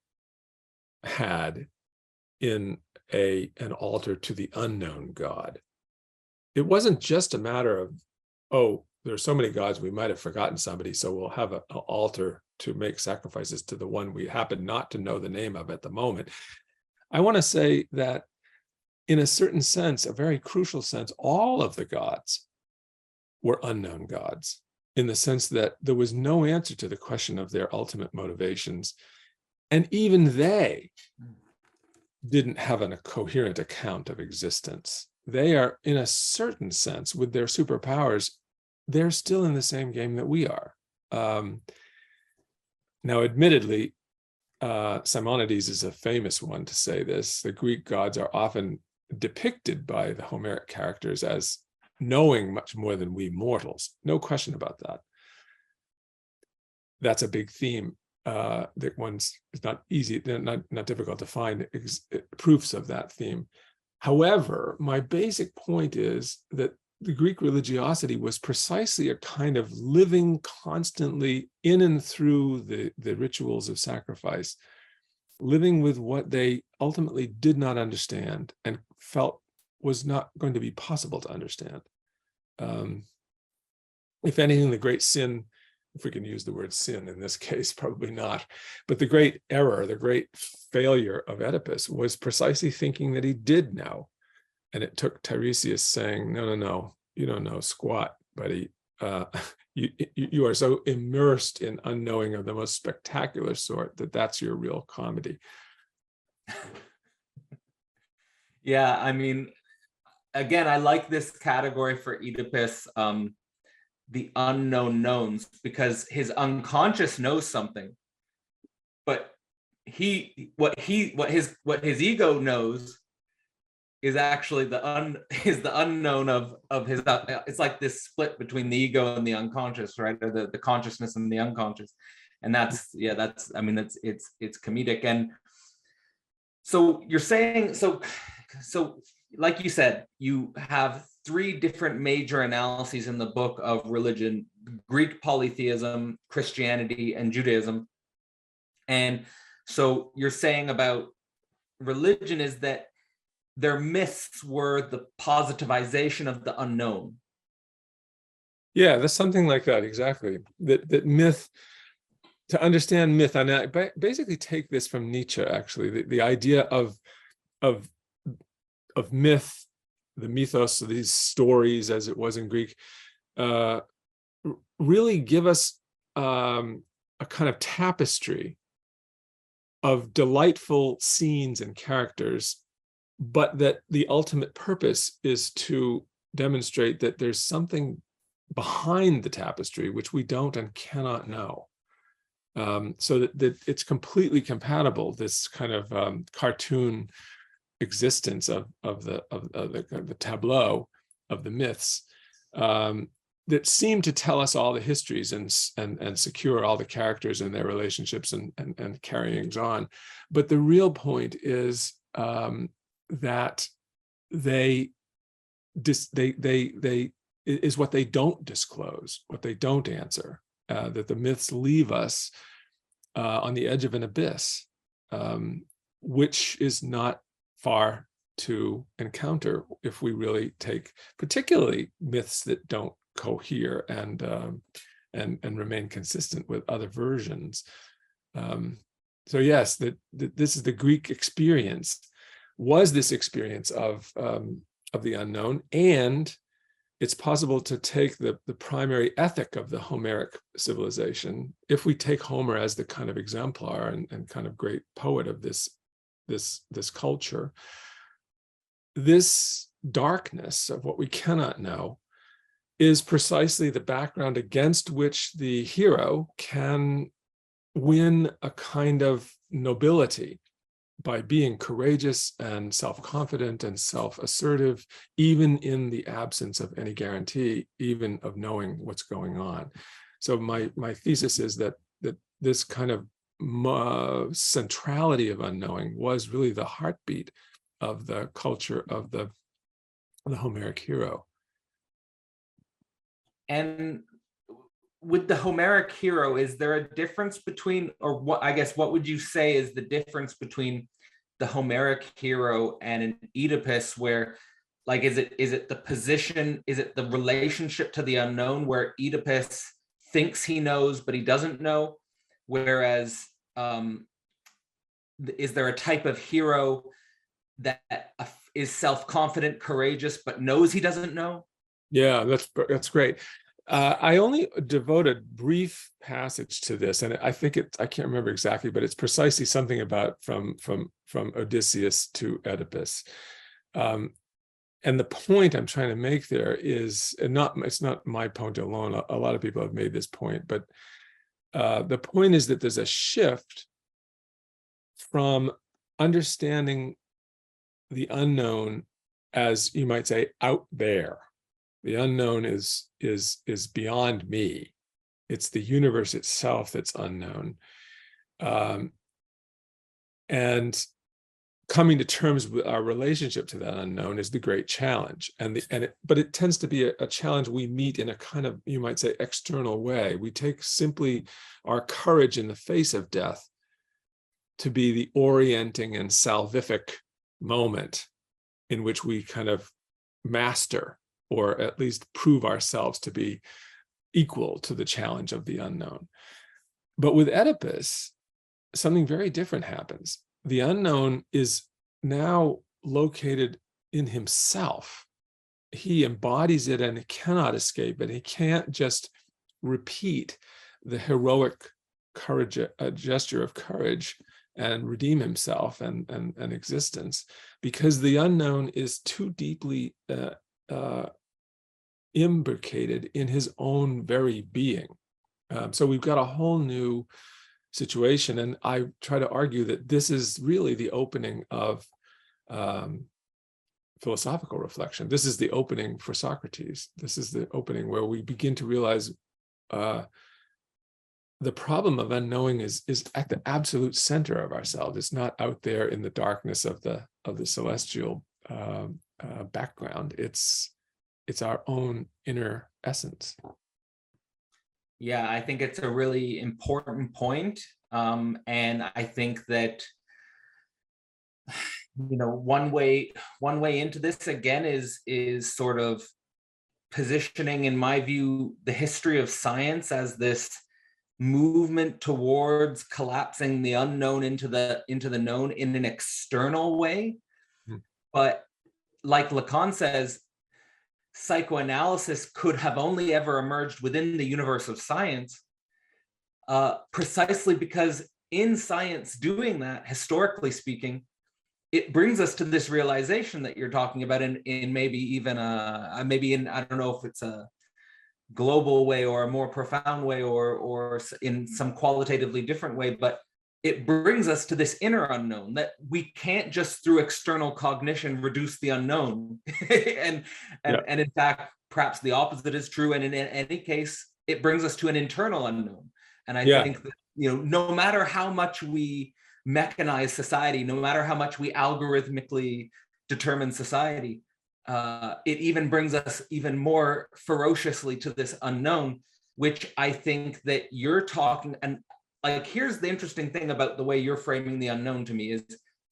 had in an altar to the unknown god. It wasn't just a matter of, oh, there are so many gods, we might have forgotten somebody, so we'll have an altar to make sacrifices to the one we happen not to know the name of at the moment. I want to say that in a certain sense, a very crucial sense, all of the gods were unknown gods, in the sense that there was no answer to the question of their ultimate motivations. And even they didn't have a coherent account of existence. They are, in a certain sense, with their superpowers, they're still in the same game that we are. Now, admittedly, Simonides is a famous one to say this. The Greek gods are often depicted by the Homeric characters as knowing much more than we mortals. No question about that. That's a big theme that it's not easy, not difficult to find proofs of that theme. However, my basic point is that the Greek religiosity was precisely a kind of living constantly in and through the rituals of sacrifice, living with what they ultimately did not understand and felt was not going to be possible to understand. If anything, the great sin, if we can use the word sin in this case, probably not, but the great error, the great failure of Oedipus was precisely thinking that he did know. And it took Tiresias saying, no, you don't know squat, buddy. You are so immersed in unknowing of the most spectacular sort that's your real comedy. Yeah, I mean, again, I like this category for Oedipus, the unknown knowns, because his unconscious knows something, but what his ego knows is actually the unknown of his. It's like this split between the ego and the unconscious, right? Or the consciousness and the unconscious, and it's comedic. And so you're saying, so like you said, you have three different major analyses in the book of religion: Greek polytheism, Christianity, and Judaism. And so you're saying about religion is that their myths were the positivization of the unknown. Yeah, that's something like that, exactly. That myth, to understand myth, and I basically take this from Nietzsche, actually, the idea of myth, the mythos, these stories, as it was in Greek, really give us a kind of tapestry of delightful scenes and characters, but that the ultimate purpose is to demonstrate that there's something behind the tapestry which we don't and cannot know. So that it's completely compatible, this kind of cartoon existence of the tableau of the myths that seem to tell us all the histories and secure all the characters and their relationships and carryings on. But the real point is that they is what they don't disclose, what they don't answer, that the myths leave us on the edge of an abyss, which is not far to encounter if we really take particularly myths that don't cohere and remain consistent with other versions. So yes, this is the Greek experience, was this experience of the unknown, and it's possible to take the primary ethic of the Homeric civilization, if we take Homer as the kind of exemplar and kind of great poet of this culture, this darkness of what we cannot know is precisely the background against which the hero can win a kind of nobility by being courageous and self-confident and self-assertive, even in the absence of any guarantee, even of knowing what's going on. So my thesis is that this kind of centrality of unknowing was really the heartbeat of the culture of the Homeric hero. And with the Homeric hero, is there a difference between, or what would you say is the difference between the Homeric hero and an Oedipus, where, like, is it the position, is it the relationship to the unknown, where Oedipus thinks he knows but he doesn't know, whereas is there a type of hero that is self-confident, courageous, but knows he doesn't know? Yeah, that's great. I only devote a brief passage to this, and I think I can't remember exactly, but it's precisely something about from Odysseus to Oedipus. And the point I'm trying to make there is, it's not my point alone. A lot of people have made this point, but the point is that there's a shift from understanding the unknown as, you might say, out there. The unknown is beyond me. It's the universe itself that's unknown. And coming to terms with our relationship to that unknown is the great challenge. But it tends to be a challenge we meet in a kind of, you might say, external way. We take simply our courage in the face of death to be the orienting and salvific moment in which we kind of master, or at least prove ourselves to be equal to the challenge of the unknown. But with Oedipus, something very different happens. The unknown is now located in himself. He embodies it and he cannot escape it. He can't just repeat the heroic courage, a gesture of courage, and redeem himself and existence, because the unknown is too deeply imbricated in his own very being. So we've got a whole new situation, and I try to argue that this is really the opening of philosophical reflection. This is the opening for Socrates. This is the opening where we begin to realize the problem of unknowing is at the absolute center of ourselves. It's not out there in the darkness of the celestial background. It's our own inner essence. Yeah, I think it's a really important point. And I think that, one way into this again is sort of positioning, in my view, the history of science as this movement towards collapsing the unknown into the known in an external way. But like Lacan says, psychoanalysis could have only ever emerged within the universe of science, precisely because in science doing that, historically speaking, it brings us to this realization that you're talking about in maybe even I don't know if it's a global way or a more profound way or in some qualitatively different way, but it brings us to this inner unknown that we can't just through external cognition reduce the unknown. and in fact, perhaps the opposite is true. And in any case, it brings us to an internal unknown. And I think that, no matter how much we mechanize society, no matter how much we algorithmically determine society, it even brings us even more ferociously to this unknown, which I think that you're talking. And like, here's the interesting thing about the way you're framing the unknown to me is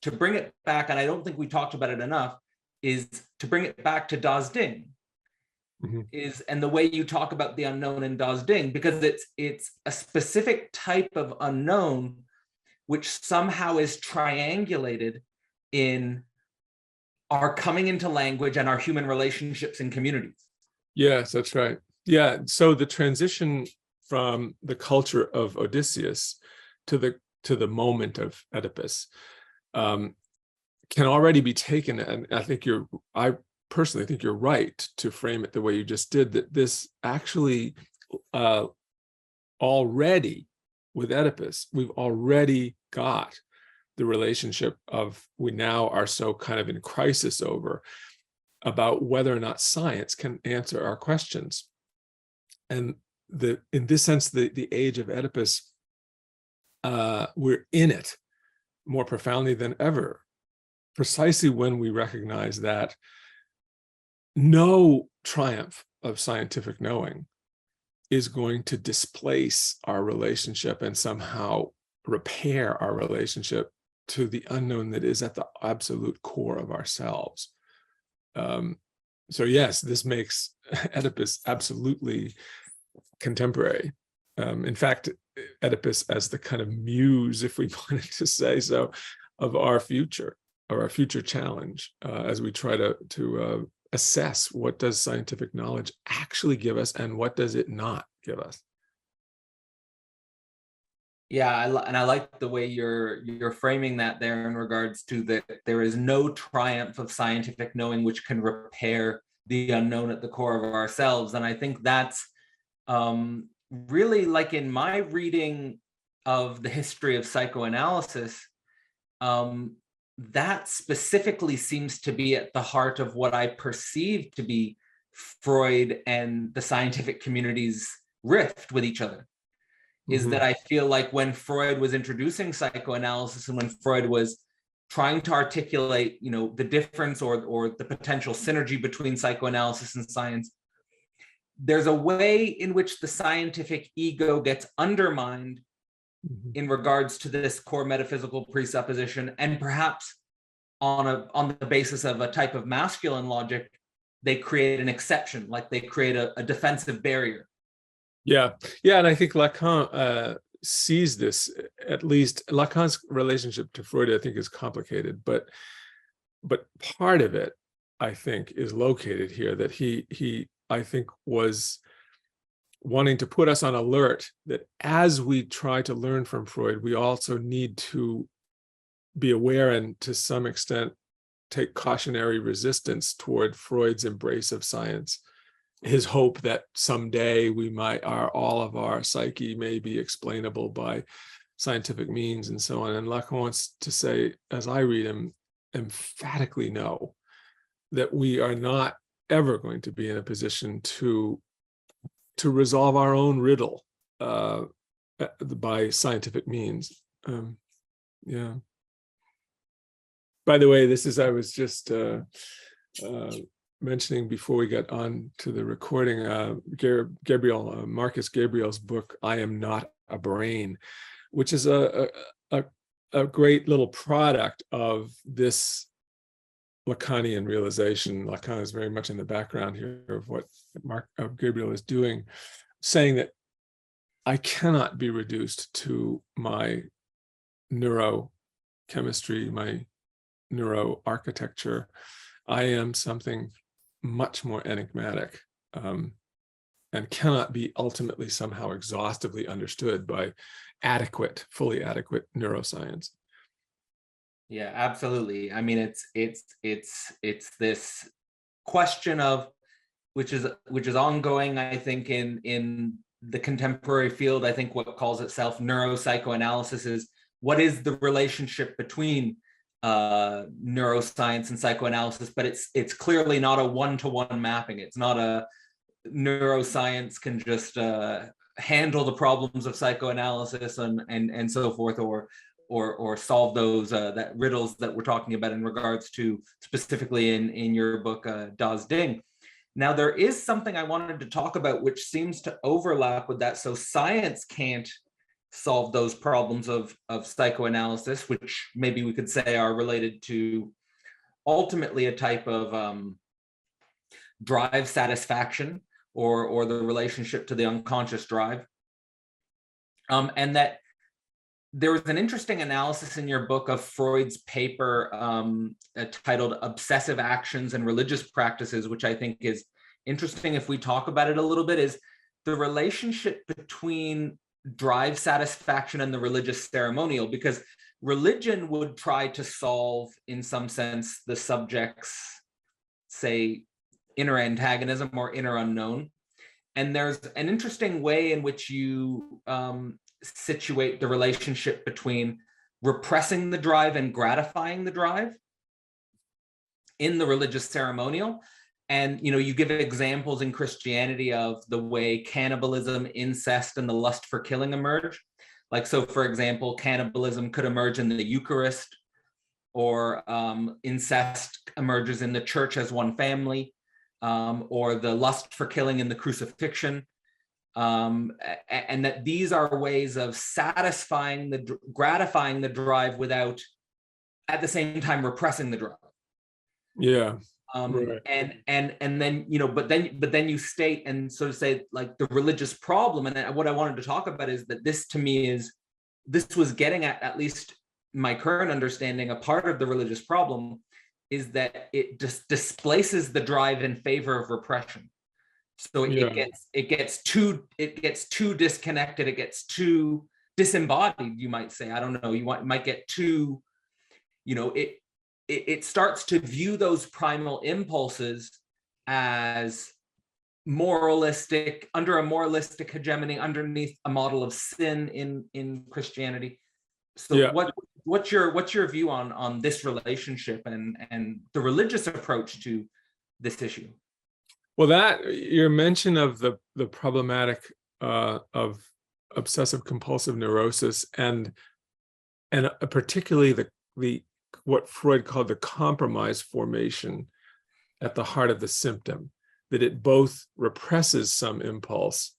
to bring it back, and I don't think we talked about it enough, is to bring it back to Das Ding. And the way you talk about the unknown in Das Ding, because it's a specific type of unknown which somehow is triangulated in our coming into language and our human relationships and communities. Yes, that's right. Yeah. So the transition from the culture of Odysseus to the moment of Oedipus can already be taken, and I personally think you're right to frame it the way you just did, that this actually already, with Oedipus, we've already got the relationship of, we now are so kind of in crisis over about whether or not science can answer our questions. And in this sense, the age of Oedipus, we're in it more profoundly than ever, precisely when we recognize that no triumph of scientific knowing is going to displace our relationship and somehow repair our relationship to the unknown that is at the absolute core of ourselves. So yes, this makes Oedipus absolutely contemporary. In fact, Oedipus as the kind of muse, if we wanted to say so, of our future challenge, as we try to assess what does scientific knowledge actually give us and what does it not give us. Yeah, and I like the way you're framing that there in regards to that there is no triumph of scientific knowing which can repair the unknown at the core of ourselves. And I think that's really, like, in my reading of the history of psychoanalysis, that specifically seems to be at the heart of what I perceive to be Freud and the scientific community's rift with each other. Is that I feel like when Freud was introducing psychoanalysis and when Freud was trying to articulate, the difference or the potential synergy between psychoanalysis and science, there's a way in which the scientific ego gets undermined in regards to this core metaphysical presupposition, and perhaps on the basis of a type of masculine logic, they create an exception, like they create a defensive barrier. Yeah, and I think Lacan sees this. At least Lacan's relationship to Freud, I think, is complicated, but part of it, I think, is located here, that he I think was wanting to put us on alert that as we try to learn from Freud, we also need to be aware and to some extent take cautionary resistance toward Freud's embrace of science. His hope that someday all of our psyche may be explainable by scientific means and so on. And Lacan wants to say, as I read him, emphatically no, that we are not ever going to be in a position to resolve our own riddle by scientific means. Yeah. By the way, I was just mentioning before we got on to the recording, Marcus Gabriel's book, I Am Not a Brain, which is a great little product of this Lacanian realization. Lacan is very much in the background here of what Gabriel is doing, saying that I cannot be reduced to my neurochemistry, my neuroarchitecture. I am something much more enigmatic, and cannot be ultimately somehow exhaustively understood by fully adequate neuroscience. Yeah, absolutely. I mean, it's this question of which is ongoing, I think, in the contemporary field. I think what calls itself neuropsychoanalysis is what is the relationship between neuroscience and psychoanalysis, but it's clearly not a one-to-one mapping. It's not a neuroscience can just handle the problems of psychoanalysis and so forth, or solve those that riddles that we're talking about in regards to specifically in your book, Das Ding. Now, there is something I wanted to talk about which seems to overlap with that. So science can't solve those problems of psychoanalysis, which maybe we could say are related to ultimately a type of drive satisfaction or the relationship to the unconscious drive. And that there was an interesting analysis in your book of Freud's paper titled Obsessive Actions and Religious Practices, which I think is interesting if we talk about it a little bit is the relationship between drive satisfaction and the religious ceremonial, because religion would try to solve, in some sense, the subject's, say, inner antagonism or inner unknown. And there's an interesting way in which you situate the relationship between repressing the drive and gratifying the drive in the religious ceremonial. And you give examples in Christianity of the way cannibalism, incest, and the lust for killing emerge. Like, so for example, cannibalism could emerge in the Eucharist, or incest emerges in the church as one family, or the lust for killing in the crucifixion. And that these are ways of gratifying the drive without at the same time repressing the drive. Yeah. Right. And then but then you state and sort of say, like, the religious problem, and what I wanted to talk about is that this was getting at least my current understanding, a part of the religious problem is that it just displaces the drive in favor of repression. So it gets too disconnected, it gets too disembodied, you might say. I don't know, might get too, it starts to view those primal impulses as moralistic, under a moralistic hegemony, underneath a model of sin in Christianity. So what's your view on this relationship and the religious approach to this issue? Well, that your mention of the problematic of obsessive compulsive neurosis and particularly the what Freud called the compromise formation at the heart of the symptom, that it both represses some impulse,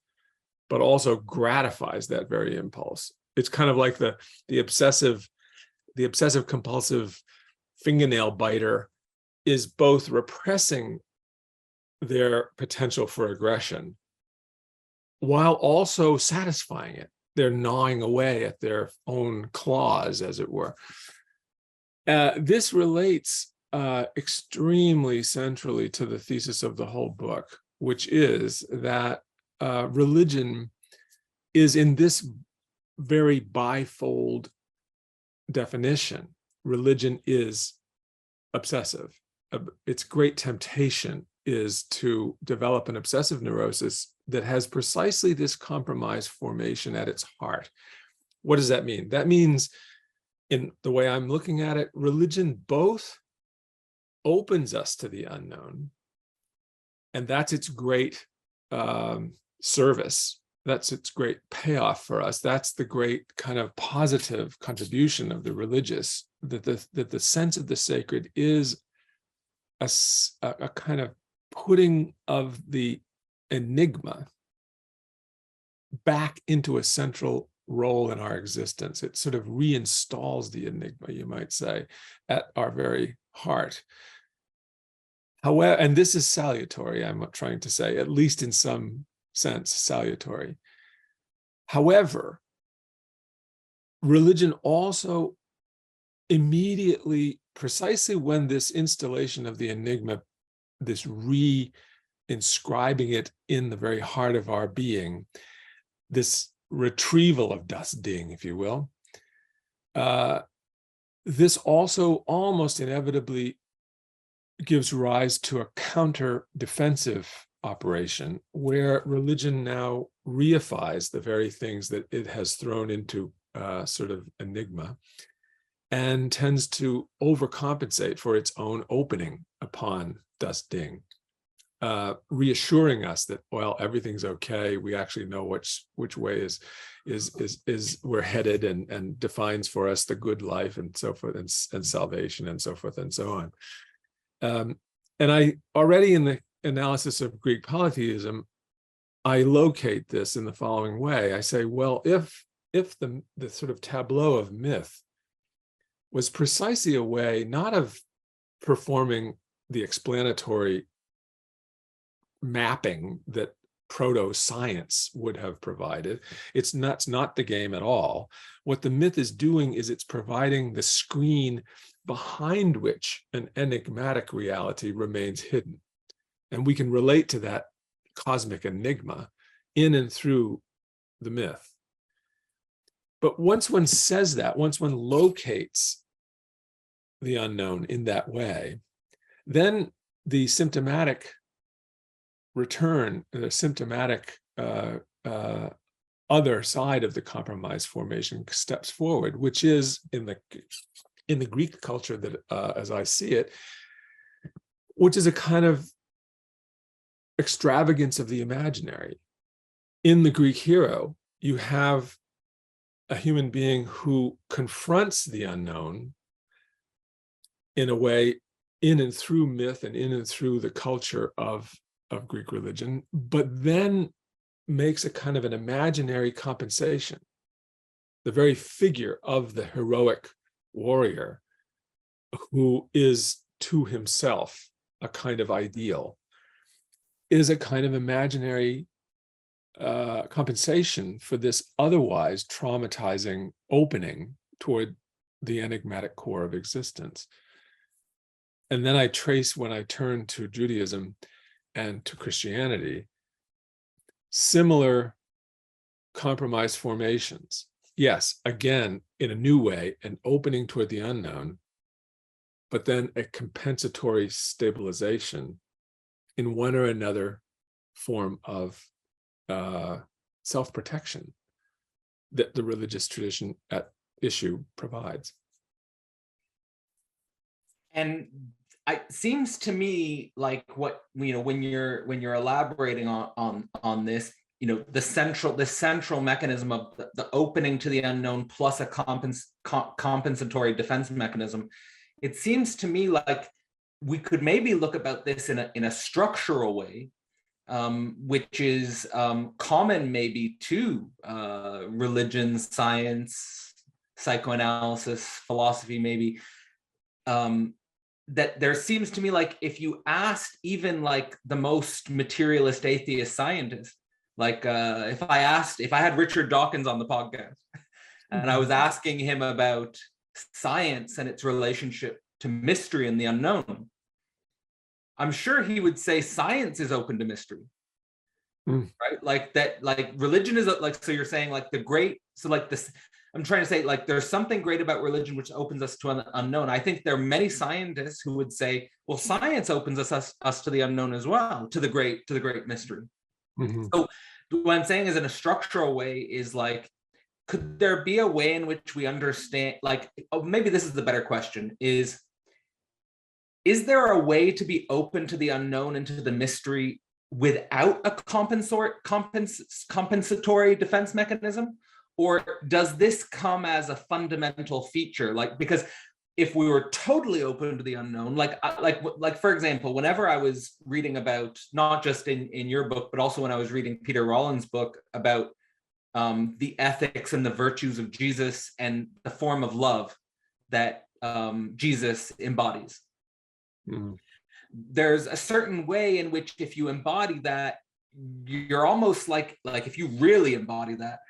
but also gratifies that very impulse. It's kind of like the obsessive compulsive fingernail biter is both repressing their potential for aggression while also satisfying it. They're gnawing away at their own claws, as it were. This relates extremely centrally to the thesis of the whole book, which is that religion is, in this very bifold definition, religion is obsessive. Its great temptation is to develop an obsessive neurosis that has precisely this compromise formation at its heart. What does that mean? That means, in the way I'm looking at it, religion both opens us to the unknown, and that's its great service. That's its great payoff for us. That's the great kind of positive contribution of the religious, that the sense of the sacred is a kind of putting of the enigma back into a central role in our existence. It sort of reinstalls the enigma, you might say, at our very heart. However, and this is salutary, I'm trying to say, at least in some sense, salutary. However, religion also immediately, precisely when this installation of the enigma, this re-inscribing it in the very heart of our being, this retrieval of das Ding, if you will, this also almost inevitably gives rise to a counter-defensive operation where religion now reifies the very things that it has thrown into sort of enigma and tends to overcompensate for its own opening upon das Ding, reassuring us that, well, everything's okay. We actually know which way is we're headed, and defines for us the good life and so forth, and salvation and so forth and so on. And I already, in the analysis of Greek polytheism, I locate this in the following way. I say, well, if the sort of tableau of myth was precisely a way not of performing the explanatory mapping that proto-science would have provided, it's not the game at all. What the myth is doing is it's providing the screen behind which an enigmatic reality remains hidden. And we can relate to that cosmic enigma in and through the myth. But once one says that, once one locates the unknown in that way, then the symptomatic return, the symptomatic other side of the compromise formation steps forward, which is in the Greek culture that, as I see it, which is a kind of extravagance of the imaginary. In the Greek hero, you have a human being who confronts the unknown in a way, in and through myth and in and through the culture of Greek religion, but then makes a kind of an imaginary compensation. The very figure of the heroic warrior who is to himself a kind of ideal is a kind of imaginary compensation for this otherwise traumatizing opening toward the enigmatic core of existence. And then I trace, when I turn to Judaism and to Christianity, similar compromise formations. Yes, again, in a new way, an opening toward the unknown, but then a compensatory stabilization in one or another form of self-protection that the religious tradition at issue provides. And it seems to me like what, you know, when you're elaborating on this, you know, the central mechanism of the opening to the unknown plus a compensatory defense mechanism, it seems to me like we could maybe look about this in a structural way, which is common maybe to religion, science, psychoanalysis, philosophy, maybe. That there seems to me like if you asked even like the most materialist atheist scientist, like if I had Richard Dawkins on the podcast and I was asking him about science and its relationship to mystery and the unknown, I'm sure he would say science is open to mystery, right? Like that, like religion is like, so you're saying like this, I'm trying to say like there's something great about religion which opens us to an unknown. I think there are many scientists who would say, well, science opens us to the unknown as well, to the great mystery. Mm-hmm. So what I'm saying is, in a structural way, is like, could there be a way in which we understand, like, maybe this is the better question, is there a way to be open to the unknown and to the mystery without a compensatory defense mechanism? Or does this come as a fundamental feature? Like, because if we were totally open to the unknown, like for example, whenever I was reading about, not just in your book, but also when I was reading Peter Rollin's book about the ethics and the virtues of Jesus and the form of love that Jesus embodies. Mm. There's a certain way in which if you embody that, you're almost like if you really embody that,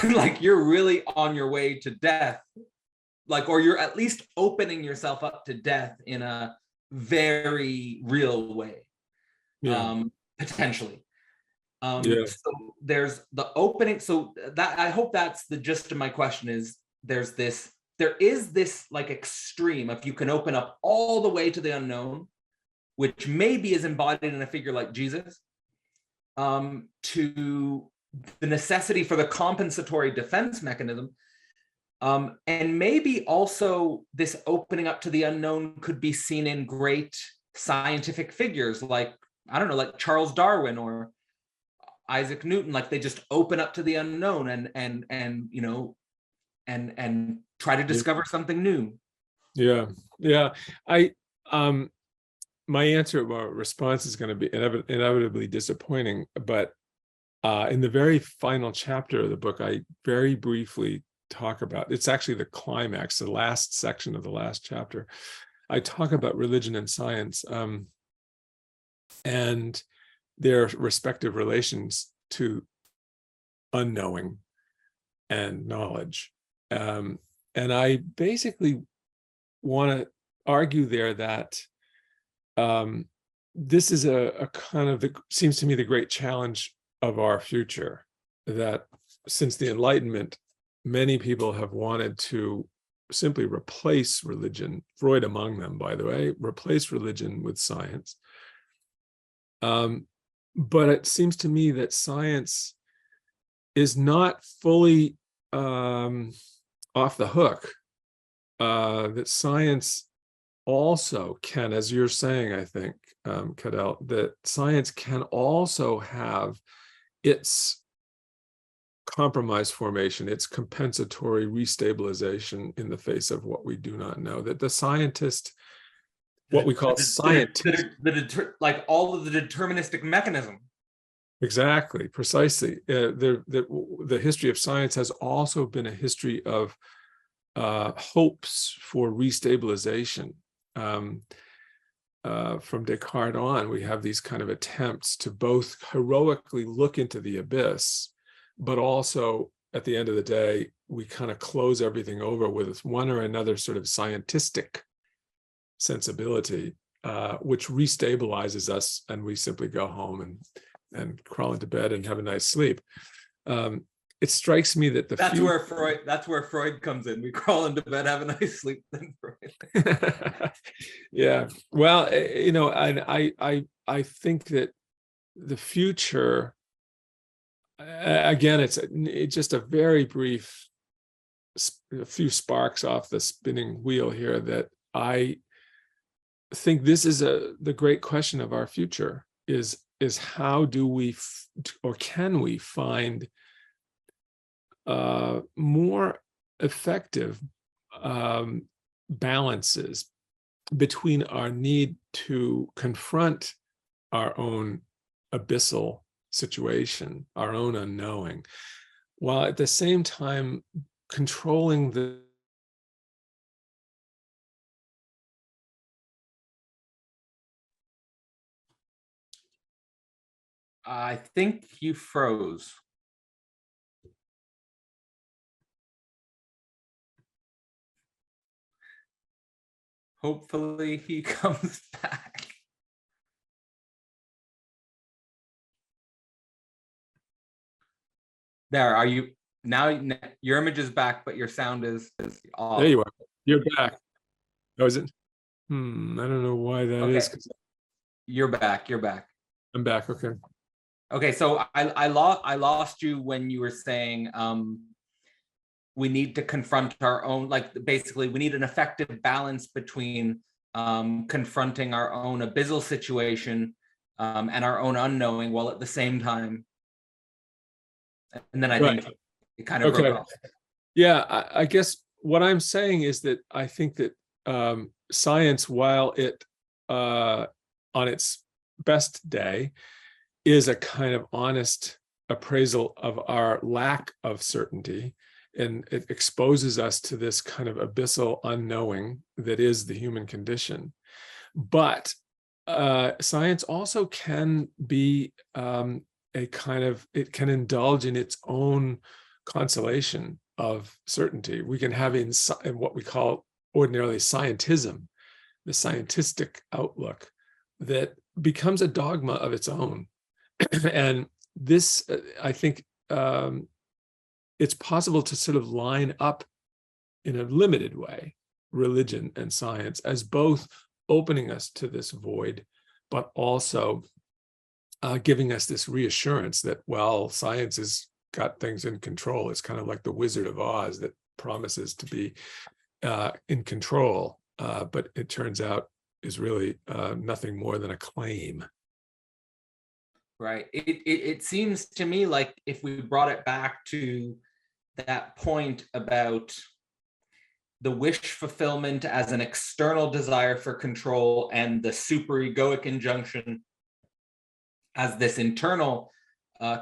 like you're really on your way to death, like, or you're at least opening yourself up to death in a very real way, potentially. So there's the opening. So that, I hope that's the gist of my question, is there is this like extreme, if you can open up all the way to the unknown, which maybe is embodied in a figure like Jesus, to the necessity for the compensatory defense mechanism. And maybe also this opening up to the unknown could be seen in great scientific figures like, I don't know, like Charles Darwin or Isaac Newton. Like they just open up to the unknown and you know, and try to discover something new. Yeah. My answer or response is going to be inevitably disappointing, but in the very final chapter of the book, I very briefly talk about, it's actually the climax, the last section of the last chapter. I talk about religion and science and their respective relations to unknowing and knowledge. And I basically want to argue there that this is a kind of, seems to me, the great challenge of our future, that since the Enlightenment, many people have wanted to simply replace religion, Freud among them, by the way, replace religion with science. But it seems to me that science is not fully off the hook, that science also can, as you're saying, I think, Cadell, that science can also have its compromise formation, its compensatory restabilization in the face of what we do not know. That the scientist, what we call scientists, like all of the deterministic mechanism. Exactly, precisely. The history of science has also been a history of hopes for restabilization. From Descartes on, we have these kind of attempts to both heroically look into the abyss, but also at the end of the day, we kind of close everything over with one or another sort of scientistic sensibility, which restabilizes us, and we simply go home and crawl into bed and have a nice sleep. It strikes me that that's where Freud comes in. We crawl into bed, have a nice sleep, then Freud. Yeah. Well, you know, I think that the future, again, it's just a very brief, a few sparks off the spinning wheel here, that I think this is the great question of our future, is how do we or can we find more effective balances between our need to confront our own abyssal situation, our own unknowing, while at the same time controlling the I think you froze. Hopefully he comes back. There, are you now? Your image is back, but your sound is off. There you are. You're back. Oh, is it? I don't know why that is. You're back. You're back. I'm back. Okay. Okay, so I lost you when you were saying we need to confront our own, like basically we need an effective balance between confronting our own abyssal situation and our own unknowing, while at the same time, and then I think it kind of broke off. Yeah, I guess what I'm saying is that I think that science, while it on its best day is a kind of honest appraisal of our lack of certainty, and it exposes us to this kind of abyssal unknowing that is the human condition. But science also can be a kind of, it can indulge in its own consolation of certainty. We can have in what we call ordinarily scientism, the scientistic outlook that becomes a dogma of its own. And this, I think, it's possible to sort of line up in a limited way religion and science as both opening us to this void, but also giving us this reassurance that, well, science has got things in control. It's kind of like the Wizard of Oz that promises to be in control, but it turns out is really nothing more than a claim. Right. It seems to me like if we brought it back to that point about the wish fulfillment as an external desire for control and the superegoic injunction as this internal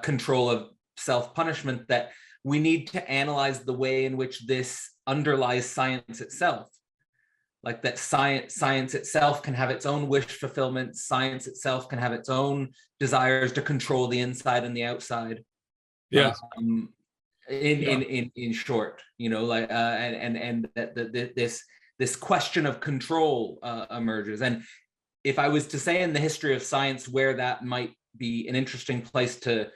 control of self-punishment, that we need to analyze the way in which this underlies science itself. Like that science itself can have its own wish fulfillment. Science itself can have its own desires to control the inside and the outside. Yes. In short, you know, like and that this question of control emerges, and if I was to say in the history of science where that might be an interesting place to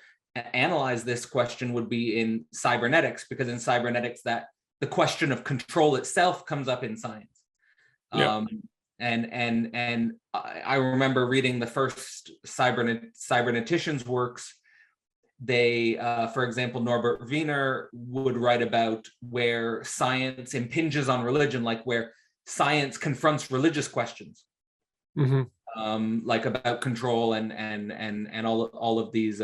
analyze this question would be in cybernetics, because in cybernetics that the question of control itself comes up in science. Yeah. And I remember reading the first cyberneticians' works. They, for example, Norbert Wiener would write about where science impinges on religion, like where science confronts religious questions, like about control and all of these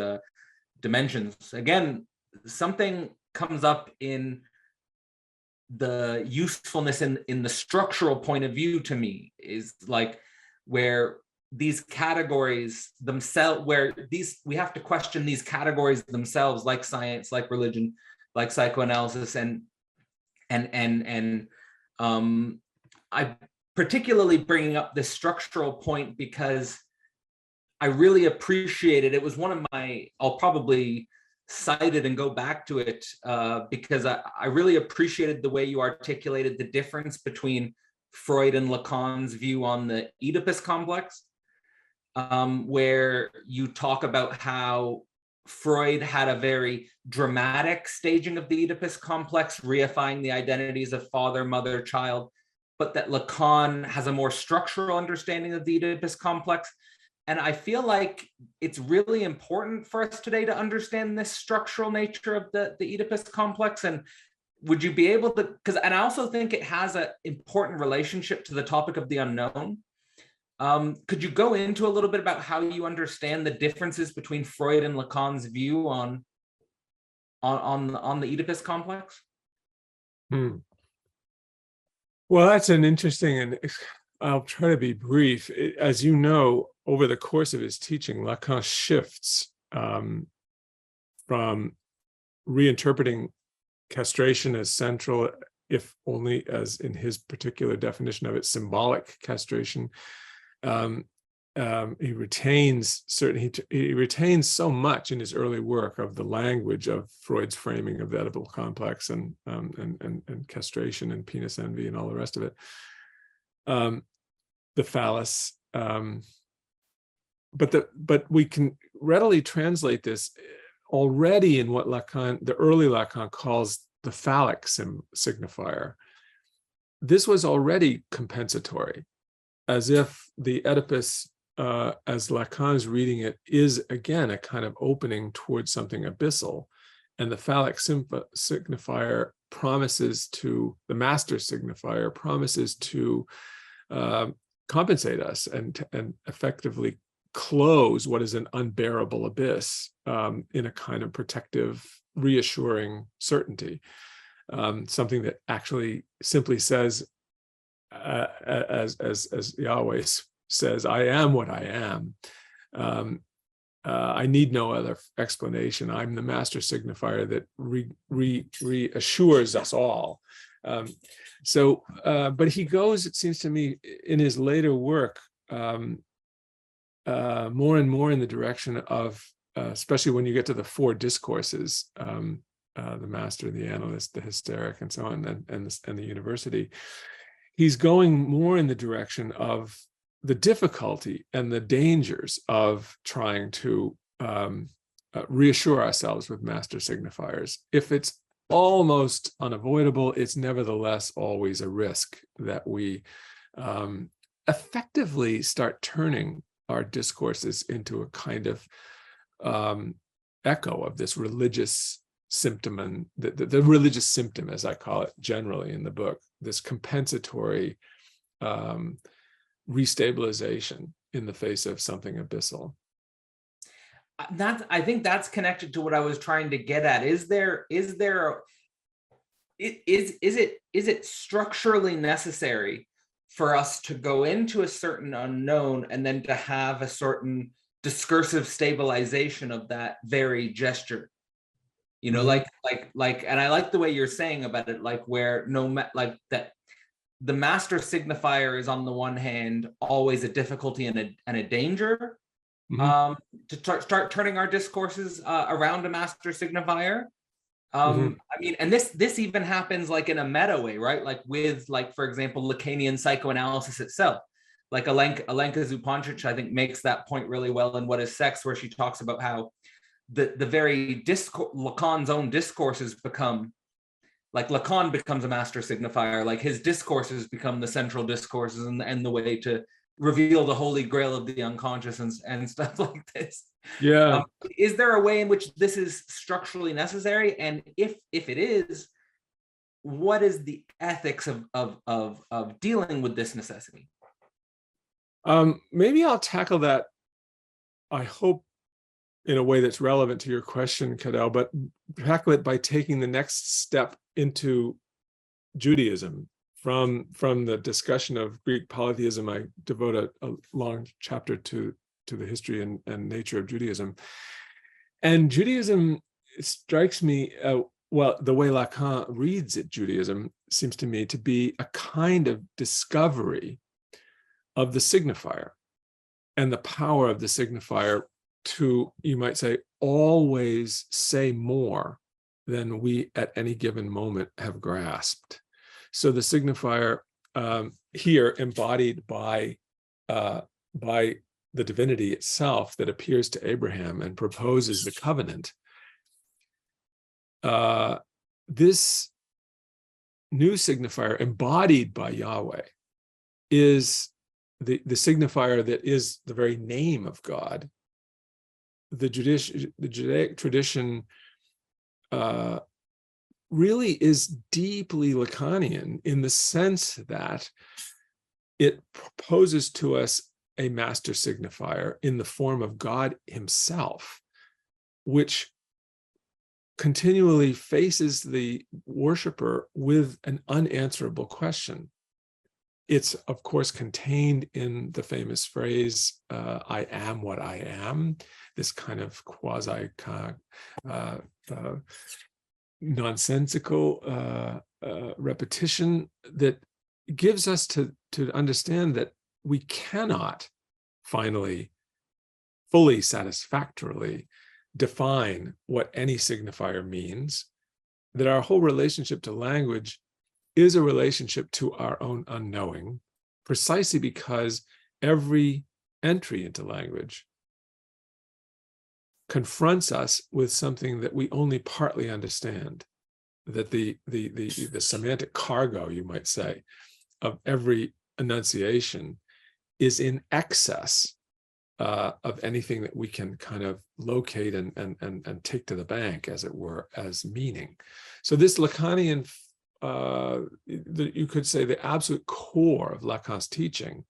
dimensions. Again, something comes up in the usefulness in the structural point of view to me, is like where these categories themselves, where these, we have to question these categories themselves, like science, like religion, like psychoanalysis, and I particularly bringing up this structural point because I really appreciated, it was one of my, I'll probably cite it and go back to it because I really appreciated the way you articulated the difference between Freud and Lacan's view on the Oedipus complex, where you talk about how Freud had a very dramatic staging of the Oedipus complex, reifying the identities of father, mother, child, but that Lacan has a more structural understanding of the Oedipus complex. And I feel like it's really important for us today to understand this structural nature of the Oedipus complex. And would you be able to, because, and I also think it has an important relationship to the topic of the unknown. Could you go into a little bit about how you understand the differences between Freud and Lacan's view on the Oedipus complex? Well, that's an interesting, and I'll try to be brief. As you know, over the course of his teaching, Lacan shifts from reinterpreting castration as central, if only as in his particular definition of it, symbolic castration. He retains he retains so much in his early work of the language of Freud's framing of the Oedipal complex and castration and penis envy and all the rest of it. The phallus, but we can readily translate this already in what Lacan, the early Lacan, calls the phallic signifier. This was already compensatory, as if the Oedipus, as Lacan's reading it, is again a kind of opening towards something abyssal, and the phallic signifier promises to, the master signifier promises to compensate us and effectively close what is an unbearable abyss in a kind of protective, reassuring certainty. Something that actually simply says, as Yahweh says, I am what I am. I need no other explanation. I'm the master signifier that reassures us all. But he goes, it seems to me, in his later work, more and more in the direction of, especially when you get to the four discourses, the master, the analyst, the hysteric, and so on, and the university. He's going more in the direction of the difficulty and the dangers of trying to reassure ourselves with master signifiers. If it's almost unavoidable, it's nevertheless always a risk that we effectively start turning our discourses into a kind of echo of this religious symptom, and the religious symptom, as I call it generally in the book, this compensatory restabilization in the face of something abyssal. I think that's connected to what I was trying to get at. Is it structurally necessary for us to go into a certain unknown and then to have a certain discursive stabilization of that very gesture? You know, like, and I like the way you're saying about it, like where like that the master signifier is on the one hand always a difficulty and a danger, to start turning our discourses around a master signifier. I mean, and this even happens like in a meta way, right? Like with, like, for example, Lacanian psychoanalysis itself. like Alenka Zupančič, I think, makes that point really well in What is Sex, where she talks about how the very Lacan's own discourses become, like Lacan becomes a master signifier, like his discourses become the central discourses and the way to reveal the holy grail of the unconscious and stuff like this. Yeah. Is there a way in which this is structurally necessary? And if it is, what is the ethics of dealing with this necessity? Maybe I'll tackle that, I hope, in a way that's relevant to your question, Cadell, but tackle it by taking the next step into Judaism. From the discussion of Greek polytheism, I devote a long chapter to the history and nature of Judaism. And Judaism strikes me, well, the way Lacan reads it, Judaism seems to me to be a kind of discovery of the signifier and the power of the signifier to, you might say, always say more than we at any given moment have grasped. So the signifier here, embodied by the divinity itself that appears to Abraham and proposes the covenant, this new signifier embodied by Yahweh is the signifier that is the very name of God. The Judaic tradition really is deeply Lacanian in the sense that it proposes to us a master signifier in the form of God himself, which continually faces the worshiper with an unanswerable question. It's, of course, contained in the famous phrase, I am what I am, this kind of quasi nonsensical repetition that gives us to understand that we cannot finally, fully satisfactorily define what any signifier means, that our whole relationship to language is a relationship to our own unknowing, precisely because every entry into language confronts us with something that we only partly understand, that the semantic cargo, you might say, of every enunciation is in excess of anything that we can kind of locate and take to the bank, as it were, as meaning. So this Lacanian, you could say the absolute core of Lacan's teaching,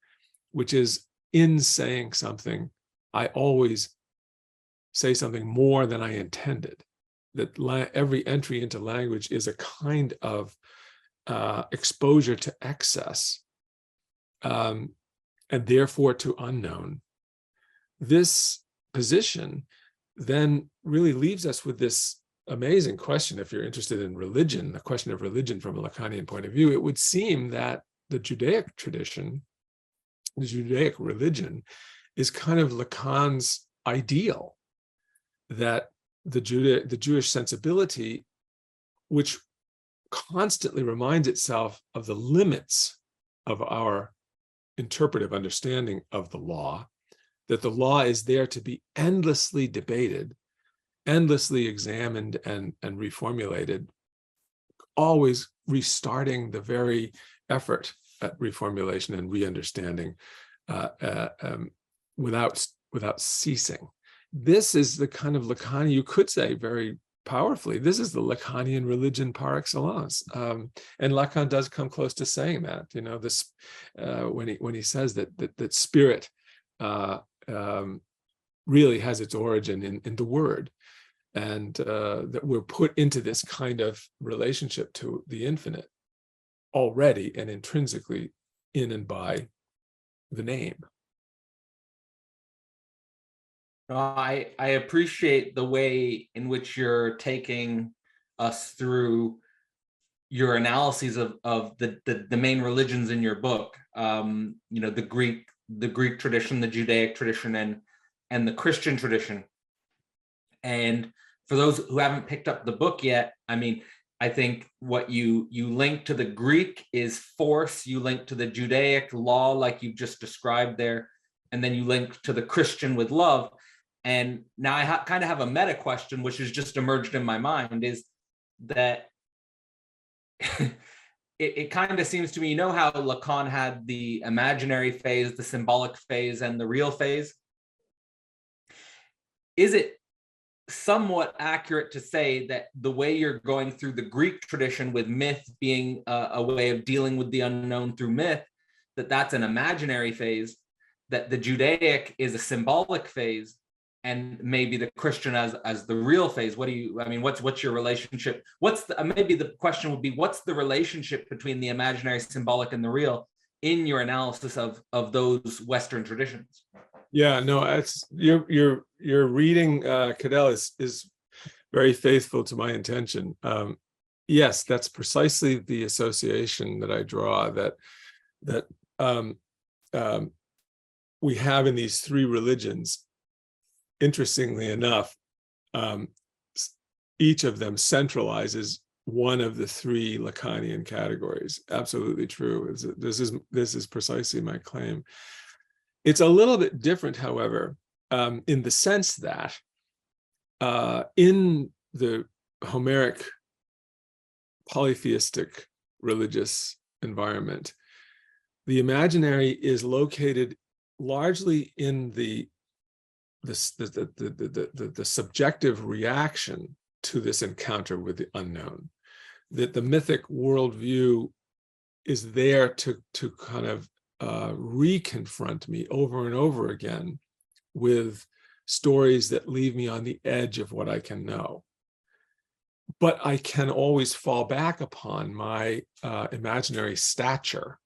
which is in saying something, I always say something more than I intended, that every entry into language is a kind of exposure to excess, and therefore to unknown. This position then really leaves us with this amazing question. If you're interested in religion, the question of religion from a Lacanian point of view, it would seem that the Judaic tradition, the Judaic religion, is kind of Lacan's ideal, that the Jewish sensibility, which constantly reminds itself of the limits of our interpretive understanding of the law, that the law is there to be endlessly debated, endlessly examined and reformulated, always restarting the very effort at reformulation and re-understanding without ceasing. This is the kind of Lacanian, you could say very powerfully, this is the Lacanian religion par excellence. And Lacan does come close to saying that, you know, this when he says that spirit really has its origin in the word, and that we're put into this kind of relationship to the infinite already and intrinsically in and by the name. I appreciate the way in which you're taking us through your analyses of the main religions in your book. You know, the Greek tradition, the Judaic tradition, and the Christian tradition. And for those who haven't picked up the book yet, I mean, I think what you link to the Greek is force, you link to the Judaic law, like you've just described there, and then you link to the Christian with love. And now I kind of have a meta question, which has just emerged in my mind, is that it kind of seems to me, you know how Lacan had the imaginary phase, the symbolic phase, and the real phase? Is it somewhat accurate to say that the way you're going through the Greek tradition, with myth being a way of dealing with the unknown through myth, that's an imaginary phase, that the Judaic is a symbolic phase, and maybe the Christian as the real phase? What do you, I mean, what's your relationship? Maybe the question would be, what's the relationship between the imaginary, symbolic, and the real in your analysis of those Western traditions? Yeah, no, it's your reading, Cadell, is very faithful to my intention. Yes, that's precisely the association that I draw, that we have in these three religions. Interestingly enough, each of them centralizes one of the three Lacanian categories. Absolutely true. This is precisely my claim. It's a little bit different, however, in the sense that in the Homeric polytheistic religious environment, the imaginary is located largely in the subjective reaction to this encounter with the unknown. That the mythic worldview is there to kind of reconfront me over and over again with stories that leave me on the edge of what I can know. But I can always fall back upon my imaginary stature,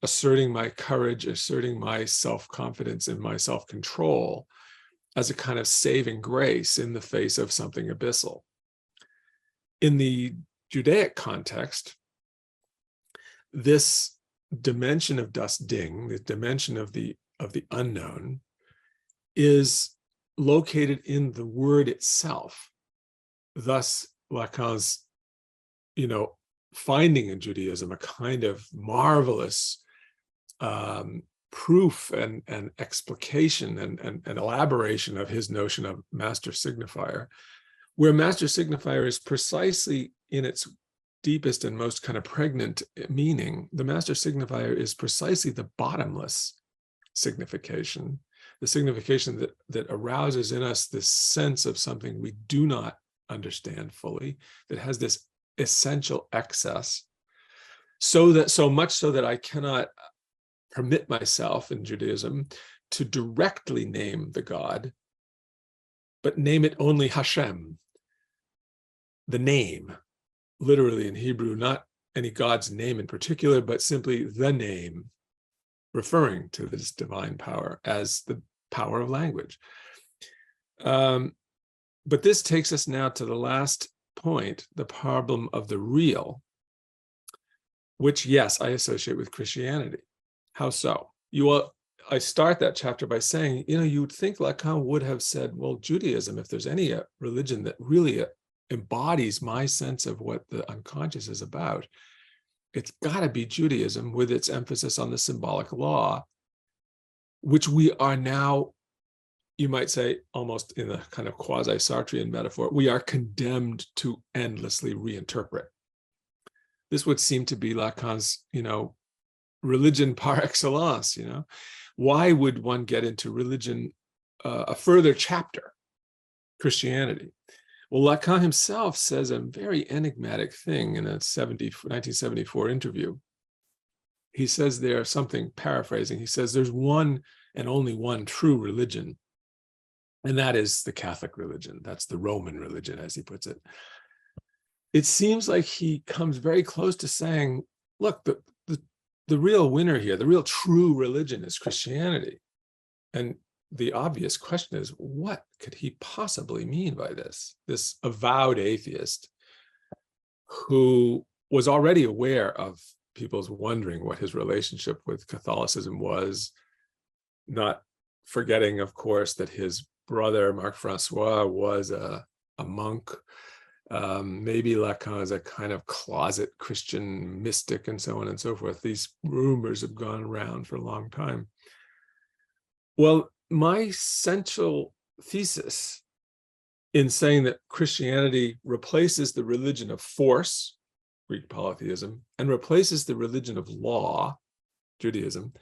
asserting my courage, asserting my self-confidence and my self-control as a kind of saving grace in the face of something abyssal. In the Judaic context, this dimension of das Ding, the dimension of the unknown, is located in the word itself. Thus, Lacan's, finding in Judaism a kind of marvelous proof and explication and elaboration of his notion of master signifier, where master signifier is precisely in its deepest and most kind of pregnant meaning. The master signifier is precisely the bottomless signification, the signification that arouses in us this sense of something we do not understand fully, that has this essential excess, so much so that I cannot permit myself in Judaism to directly name the God, but name it only Hashem, the name. Literally in Hebrew, not any God's name in particular, but simply the name, referring to this divine power as the power of language. But this takes us now to the last point, the problem of the real, which, yes, I associate with Christianity. How so? I start that chapter by saying, you would think Lacan would have said, well, Judaism, if there's any religion that really embodies my sense of what the unconscious is about, it's got to be Judaism, with its emphasis on the symbolic law, which we are now, you might say, almost in a kind of quasi-Sartrean metaphor, we are condemned to endlessly reinterpret. This would seem to be Lacan's, religion par excellence. Why would one get into religion, a further chapter, Christianity? Well, Lacan himself says a very enigmatic thing in a 1974 interview. He says there something, paraphrasing, he says there's one and only one true religion, and that is the Catholic religion. That's the Roman religion, as he puts it. It seems like he comes very close to saying, look, the real winner here, the real true religion is Christianity. And the obvious question is, what could he possibly mean by this? This avowed atheist who was already aware of people's wondering what his relationship with Catholicism was, not forgetting, of course, that his brother, Marc Francois, was a monk, Maybe Lacan is a kind of closet Christian mystic and so on and so forth. These rumors have gone around for a long time. Well, my central thesis in saying that Christianity replaces the religion of force, Greek polytheism, and replaces the religion of law, Judaism,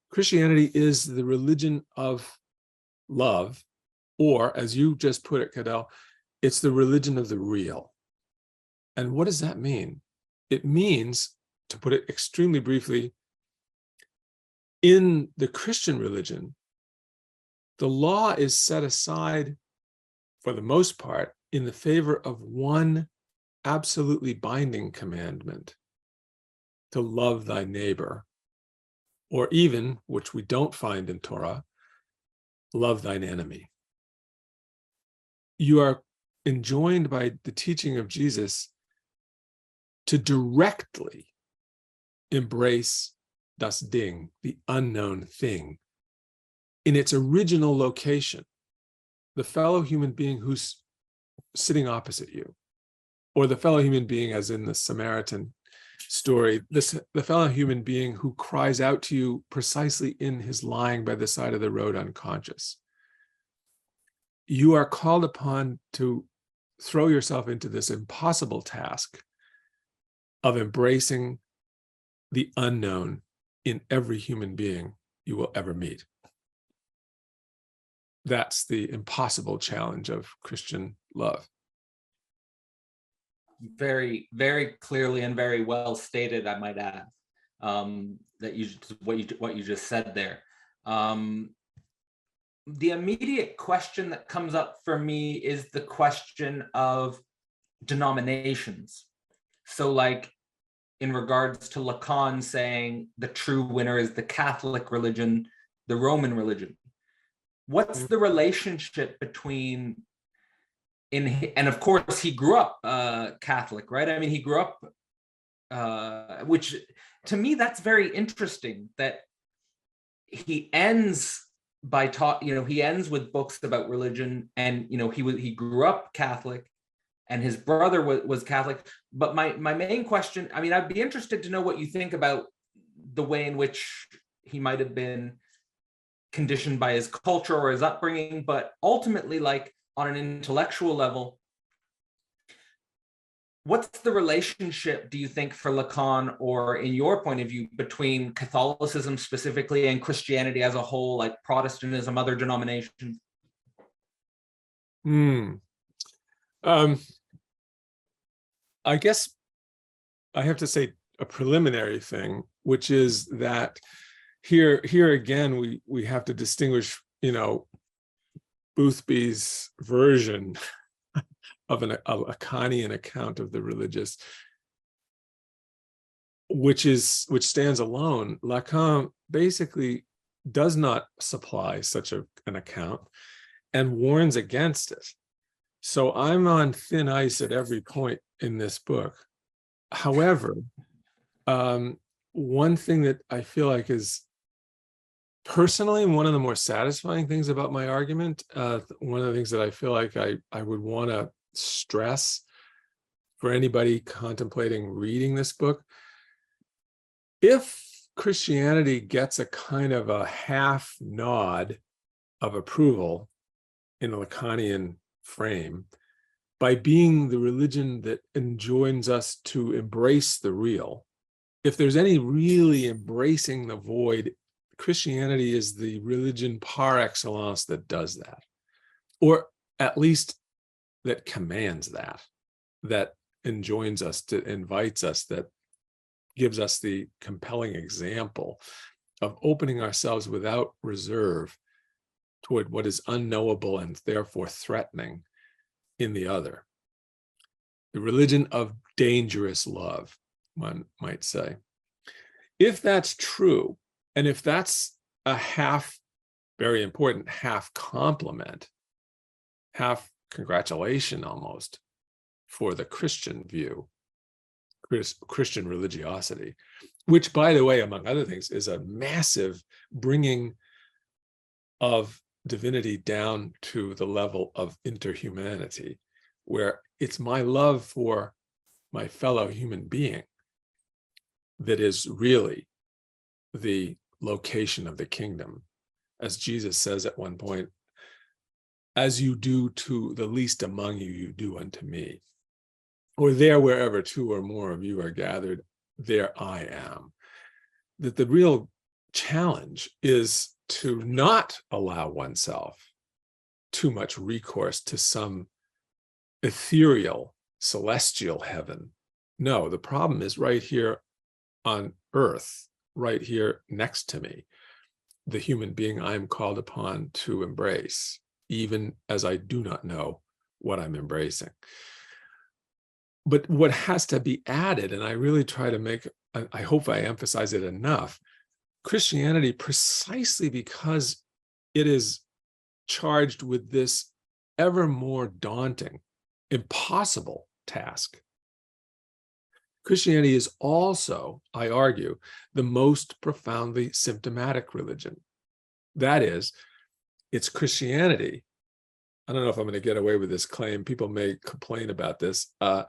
Christianity is the religion of love, or as you just put it, Cadell, it's the religion of the real. And what does that mean? It means, to put it extremely briefly, in the Christian religion, the law is set aside, for the most part, in the favor of one absolutely binding commandment, to love thy neighbor, or even, which we don't find in Torah, love thine enemy. You are enjoined by the teaching of Jesus to directly embrace das Ding, the unknown thing, in its original location, the fellow human being who's sitting opposite you, or the fellow human being, as in the Samaritan story, the fellow human being who cries out to you precisely in his lying by the side of the road unconscious. You are called upon to throw yourself into this impossible task of embracing the unknown in every human being you will ever meet. That's the impossible challenge of Christian love. Very, very clearly and very well stated, I might add, that what you just said there. The immediate question that comes up for me is the question of denominations. So, like, in regards to Lacan saying the true winner is the Catholic religion, the Roman religion. What's the relationship between, and of course he grew up Catholic, right? I mean, he grew up, which to me, that's very interesting that he ends by he ends with books about religion, and he grew up Catholic, and his brother was Catholic. But my main question, I mean, I'd be interested to know what you think about the way in which he might have been conditioned by his culture or his upbringing, but ultimately, like, on an intellectual level, what's the relationship, do you think, for Lacan, or in your point of view, between Catholicism specifically and Christianity as a whole, like Protestantism, other denominations? I guess I have to say a preliminary thing, which is that here again, we have to distinguish, Boothby's version of a Lacanian account of the religious, which stands alone. Lacan basically does not supply such an account and warns against it. So I'm on thin ice at every point in this book. However, one thing that I feel like is personally one of the more satisfying things about my argument, one of the things that I feel like I would want to stress for anybody contemplating reading this book, if Christianity gets a kind of a half nod of approval in a Lacanian frame by being the religion that enjoins us to embrace the real, if there's any really embracing the void, Christianity is the religion par excellence that does that, or at least that commands that enjoins us, that invites us, that gives us the compelling example of opening ourselves without reserve toward what is unknowable and therefore threatening in the other. The religion of dangerous love, one might say. If that's true, and if that's a very important half compliment, half congratulation almost for the Christian view, Christian religiosity, which, by the way, among other things, is a massive bringing of divinity down to the level of interhumanity, where it's my love for my fellow human being that is really the location of the kingdom. As Jesus says at one point, as you do to the least among you, you do unto me. Or there, wherever two or more of you are gathered, there I am. That the real challenge is to not allow oneself too much recourse to some ethereal, celestial heaven. No, the problem is right here on earth, right here next to me, the human being I am called upon to embrace, even as I do not know what I'm embracing. But what has to be added, and I really try to make, I hope I emphasize it enough, Christianity, precisely because it is charged with this ever more daunting, impossible task. Christianity is also, I argue, the most profoundly symptomatic religion. That is, it's Christianity. I don't know if I'm going to get away with this claim. People may complain about this. I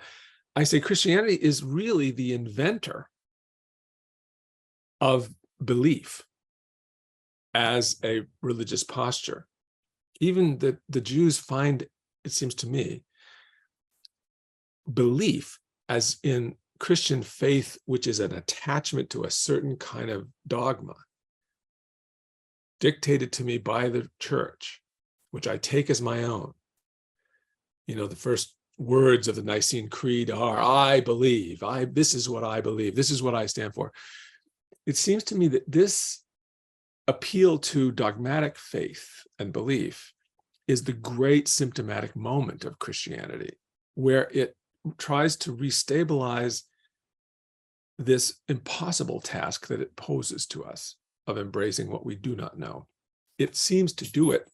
say Christianity is really the inventor of belief as a religious posture. Even the Jews find, it seems to me, belief as in Christian faith, which is an attachment to a certain kind of dogma dictated to me by the church, which I take as my own. You know, the first words of the Nicene Creed are, I believe, this is what I believe, this is what I stand for. It seems to me that this appeal to dogmatic faith and belief is the great symptomatic moment of Christianity, where it tries to restabilize this impossible task that it poses to us of embracing what we do not know. It seems to do it,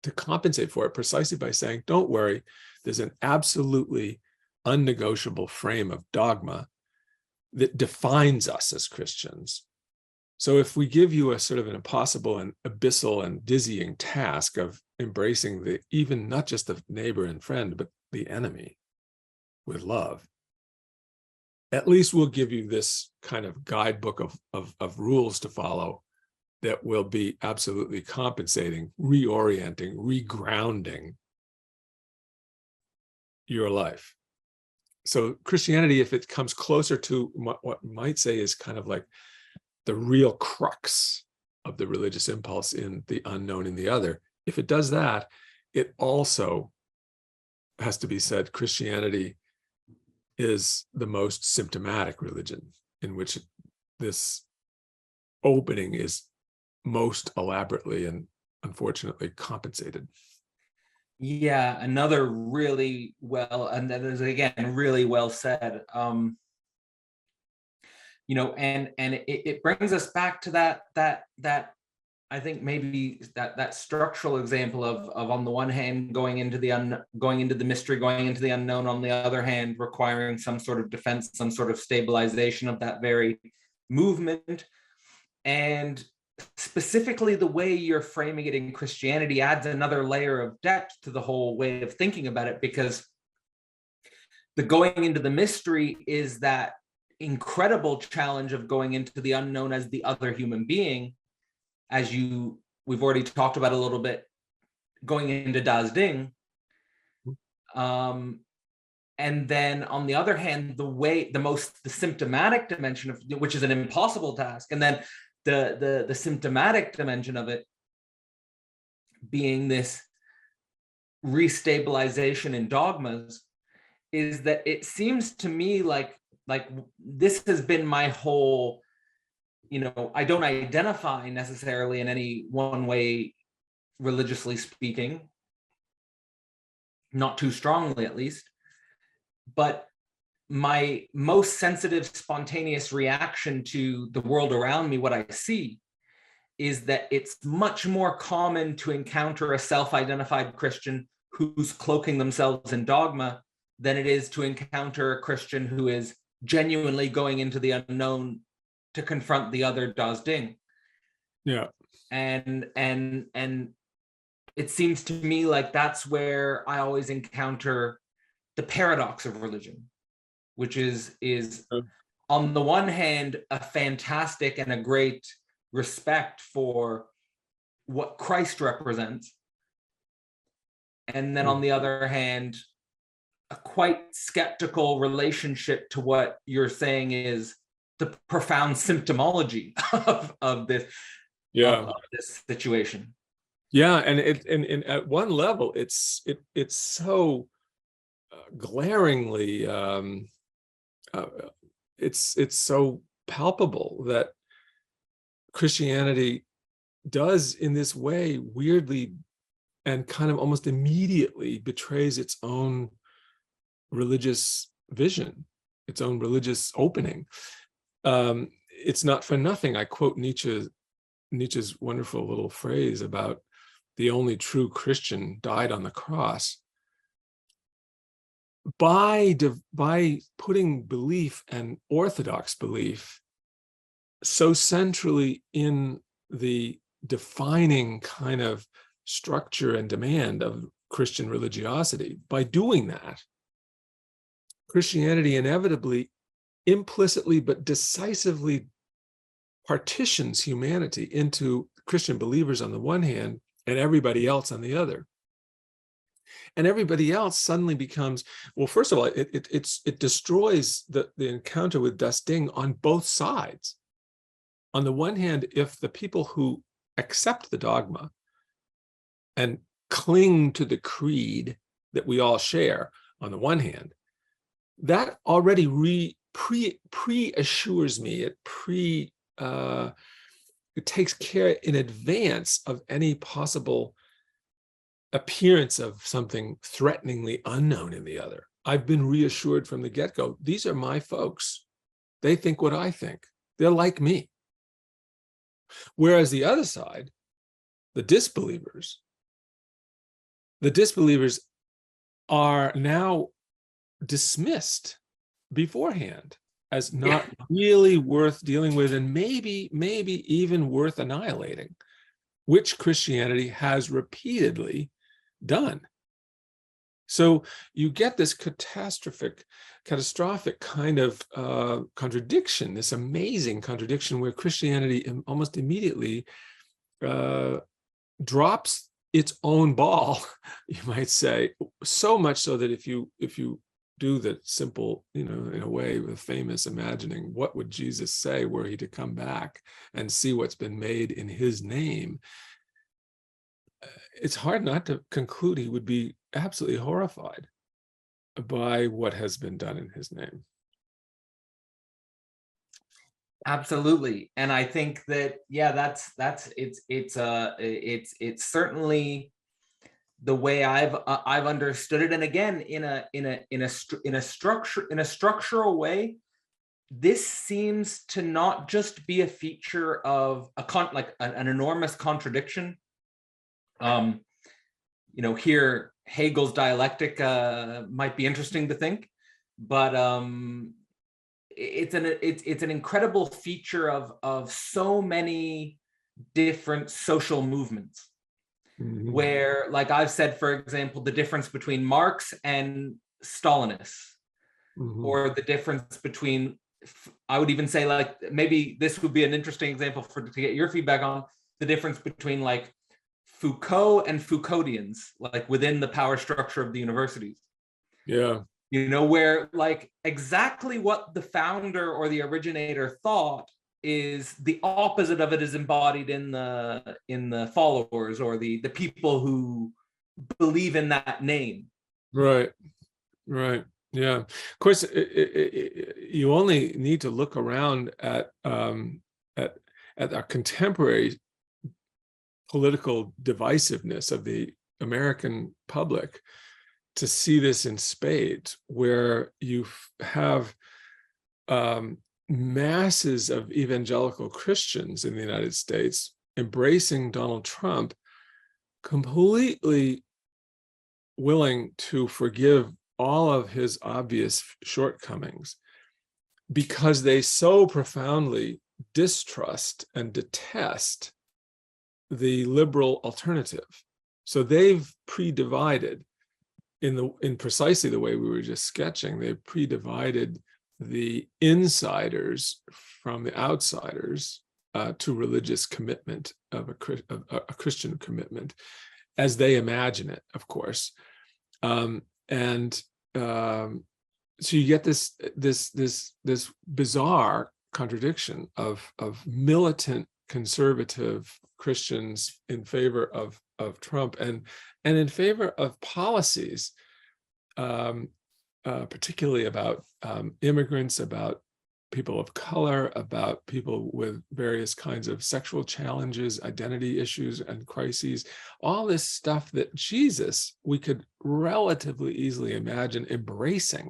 to compensate for it, precisely by saying, don't worry, there's an absolutely unnegotiable frame of dogma that defines us as Christians. So if we give you a sort of an impossible and abyssal and dizzying task of embracing the, even not just the neighbor and friend, but the enemy with love, at least we'll give you this kind of guidebook of rules to follow that will be absolutely compensating, reorienting, regrounding your life. So Christianity, if it comes closer to what might say is kind of like the real crux of the religious impulse in the unknown in the other, if it does that, it also has to be said Christianity is the most symptomatic religion, in which this opening is most elaborately and unfortunately compensated. Yeah, another really well, and that is again really well said. You know, and it brings us back to that I think maybe that structural example of on the one hand going into the mystery, going into the unknown, on the other hand requiring some sort of defense, some sort of stabilization of that very movement. And specifically the way you're framing it in Christianity adds another layer of depth to the whole way of thinking about it, because the going into the mystery is that incredible challenge of going into the unknown as the other human being, as we've already talked about a little bit, going into Das Ding. And then on the other hand, the symptomatic dimension of, which is an impossible task, and then the symptomatic dimension of it being this restabilization in dogmas, is that it seems to me like this has been my whole, you know, I don't identify necessarily in any one way, religiously speaking, not too strongly at least, but my most sensitive, spontaneous reaction to the world around me, what I see, is that it's much more common to encounter a self-identified Christian who's cloaking themselves in dogma than it is to encounter a Christian who is genuinely going into the unknown to confront the other Das Ding. Yeah. And it seems to me like that's where I always encounter the paradox of religion, which is on the one hand, a fantastic and a great respect for what Christ represents. And then on the other hand, a quite skeptical relationship to what you're saying is the profound symptomology of this, of this situation. Yeah, and at one level, it's so glaringly, it's so palpable that Christianity does in this way weirdly and kind of almost immediately betrays its own religious vision, its own religious opening. It's not for nothing I quote Nietzsche's wonderful little phrase about the only true Christian died on the cross. By putting belief and orthodox belief so centrally in the defining kind of structure and demand of Christian religiosity, by doing that, Christianity inevitably, implicitly but decisively partitions humanity into Christian believers on the one hand and everybody else on the other. And everybody else suddenly becomes, well, first of all, it destroys the encounter with Das Ding on both sides. On the one hand, if the people who accept the dogma and cling to the creed that we all share, on the one hand, that already pre-assures me, it takes care in advance of any possible appearance of something threateningly unknown in the other. I've been reassured from the get-go, these are my folks. They think what I think. They're like me. Whereas the other side, the disbelievers are now dismissed beforehand as not really worth dealing with, and maybe even worth annihilating, which Christianity has repeatedly done. So you get this catastrophic kind of contradiction, this amazing contradiction where Christianity almost immediately drops its own ball, you might say, so much so that if you do the simple, in a way, with famous imagining, what would Jesus say were he to come back and see what's been made in his name? It's hard not to conclude he would be absolutely horrified by what has been done in his name. Absolutely. And I think that, it's certainly the way I've understood it. And again, in a structural way, this seems to not just be a feature of an enormous contradiction. Here Hegel's dialectic might be interesting to think, but it's an incredible feature of so many different social movements. Mm-hmm. Where, like I've said, for example, the difference between Marx and Stalinists, mm-hmm. or the difference between, I would even say, like, maybe this would be an interesting example to get your feedback on, the difference between like Foucault and Foucauldians, like within the power structure of the universities. Yeah. Where like exactly what the founder or the originator thought is the opposite of it is embodied in the followers or the people who believe in that name. Right. Yeah. Of course, you only need to look around at our contemporary political divisiveness of the American public to see this in spades, where you have masses of evangelical Christians in the United States embracing Donald Trump, completely willing to forgive all of his obvious shortcomings because they so profoundly distrust and detest the liberal alternative. So they've pre-divided in precisely the way we were just sketching. They pre-divided the insiders from the outsiders to religious commitment of a Christian commitment, as they imagine it, of course. So you get this bizarre contradiction of militant conservative Christians in favor of Trump and in favor of policies, particularly about immigrants, about people of color, about people with various kinds of sexual challenges, identity issues and crises, all this stuff that Jesus, we could relatively easily imagine embracing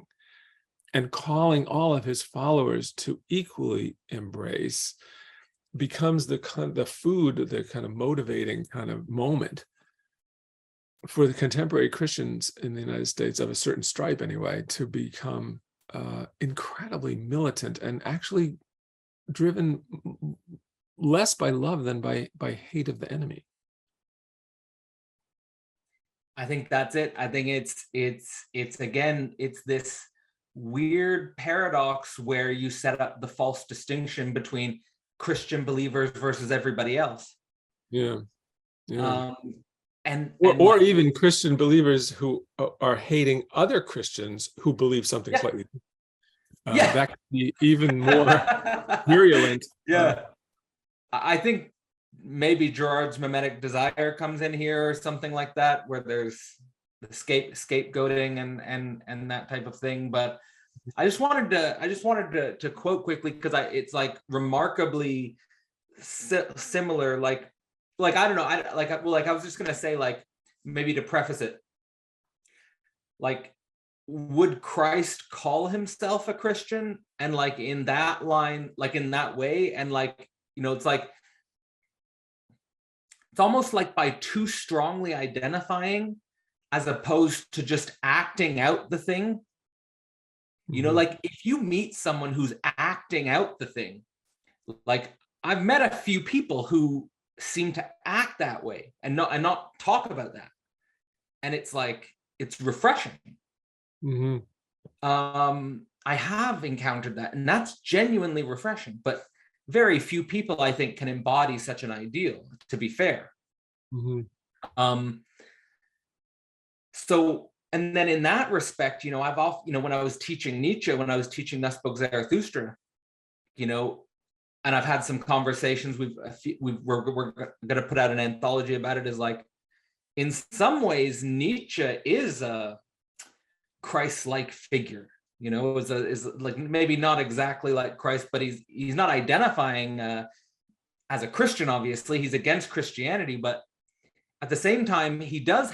and calling all of his followers to equally embrace, becomes the food, the kind of motivating kind of moment for the contemporary Christians in the United States, of a certain stripe anyway, to become incredibly militant and actually driven less by love than by hate of the enemy. I think that's it. I think it's again, it's this weird paradox where you set up the false distinction between Christian believers versus everybody else. Yeah. Or even Christian believers who are hating other Christians who believe something slightly different. That could be even more virulent. I think maybe Gerard's mimetic desire comes in here or something like that, where there's the scapegoating and that type of thing. But I just wanted to quote quickly, because it's like remarkably similar. Like I don't know. I was just gonna say, like, maybe to preface it, like, would Christ call himself a Christian? And like in that line, like in that way, and like, you know, it's like, it's almost like by too strongly identifying as opposed to just acting out the thing. You know, like if you meet someone who's acting out the thing, like I've met a few people who seem to act that way and not talk about that, and it's like, it's refreshing. I have encountered that, and that's genuinely refreshing, but very few people, I think, can embody such an ideal, to be fair. So, and then in that respect, you know, I've often, you know, when I was teaching Nietzsche, when I was teaching Thus Spoke Zarathustra, you know, and I've had some conversations, we're going to put out an anthology about it, is like, in some ways, Nietzsche is a Christ-like figure, you know, is like maybe not exactly like Christ, but he's not identifying as a Christian. Obviously, he's against Christianity, but at the same time, he does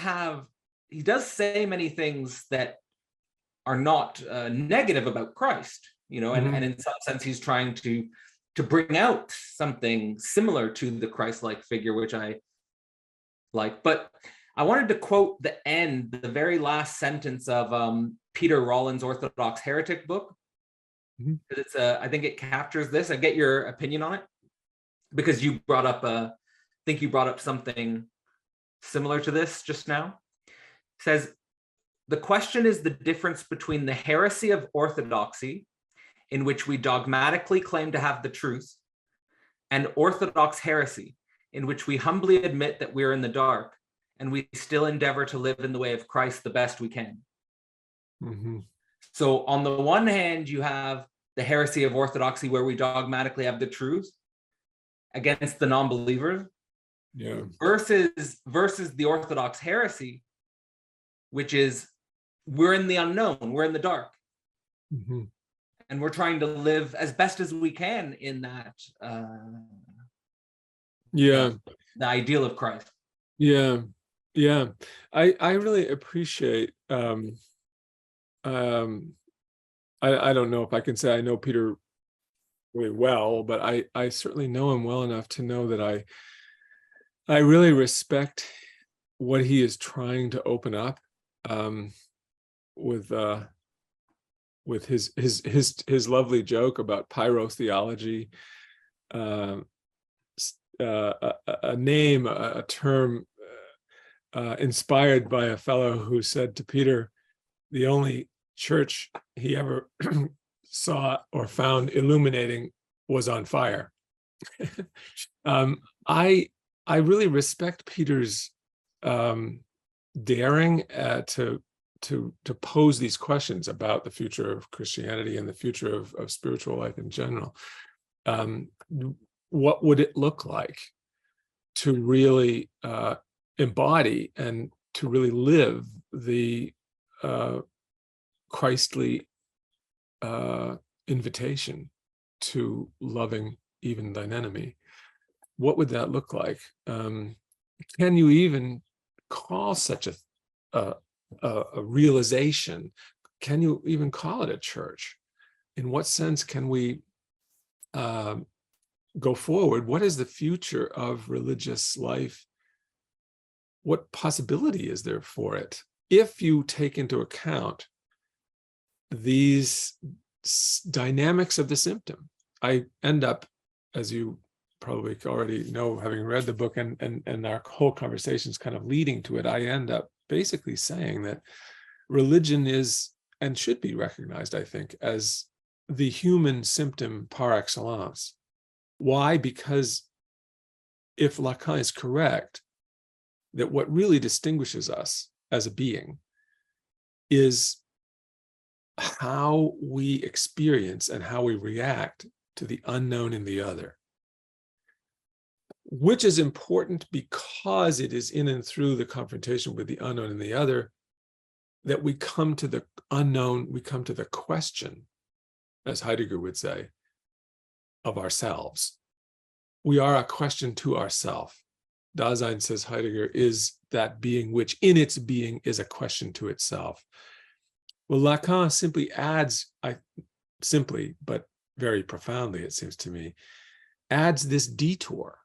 say many things that are not negative about Christ, you know, and in some sense, he's trying to bring out something similar to the Christ-like figure, which I like. But I wanted to quote the very last sentence of Peter Rollin's Orthodox Heretic book. It's I think it captures this. I get your opinion on it, because you brought up I think you brought up something similar to this just now. It says, the question is the difference between the heresy of orthodoxy, in which we dogmatically claim to have the truth, and orthodox heresy, in which we humbly admit that we're in the dark, and we still endeavor to live in the way of Christ the best we can. So on the one hand, you have the heresy of orthodoxy, where we dogmatically have the truth against the non-believers, versus the orthodox heresy, which is, we're in the unknown, we're in the dark. And we're trying to live as best as we can in that the ideal of Christ. I really appreciate I don't know if I can say I know Peter really well, but I certainly know him well enough to know that I really respect what he is trying to open up with his lovely joke about pyrotheology, a name, a term inspired by a fellow who said to Peter, the only church he ever saw or found illuminating was on fire. I really respect Peter's daring to pose these questions about the future of Christianity and the future of spiritual life in general. What would it look like to really embody and to really live the Christly invitation to loving even thine enemy? What would that look like? Can you even call such a realization? Can you even call it a church? In what sense can we go forward? What is the future of religious life? What possibility is there for it? If you take into account these dynamics of the symptom, I end up, as you probably already know, having read the book and our whole conversation is kind of leading to it, I end up basically saying that religion is and should be recognized, I think, as the human symptom par excellence. Why? Because if Lacan is correct, that what really distinguishes us as a being is how we experience and how we react to the unknown in the other, which is important because it is in and through the confrontation with the unknown in the other that we come to the unknown, we come to the question, as Heidegger would say, of ourselves. We are a question to ourself. Dasein, says Heidegger, is that being which in its being is a question to itself. Well, Lacan simply adds, simply, but very profoundly, it seems to me, adds this detour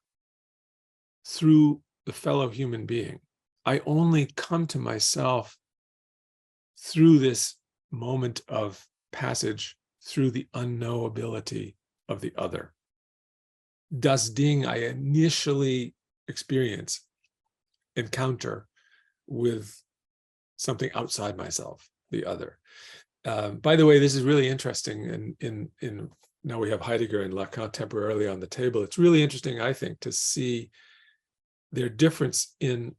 through the fellow human being. I only come to myself through this moment of passage through the unknowability of the other. Das Ding I initially encounter with something outside myself, the other. By the way, this is really interesting. In now we have Heidegger and Lacan temporarily on the table. It's really interesting, I think, to see their difference in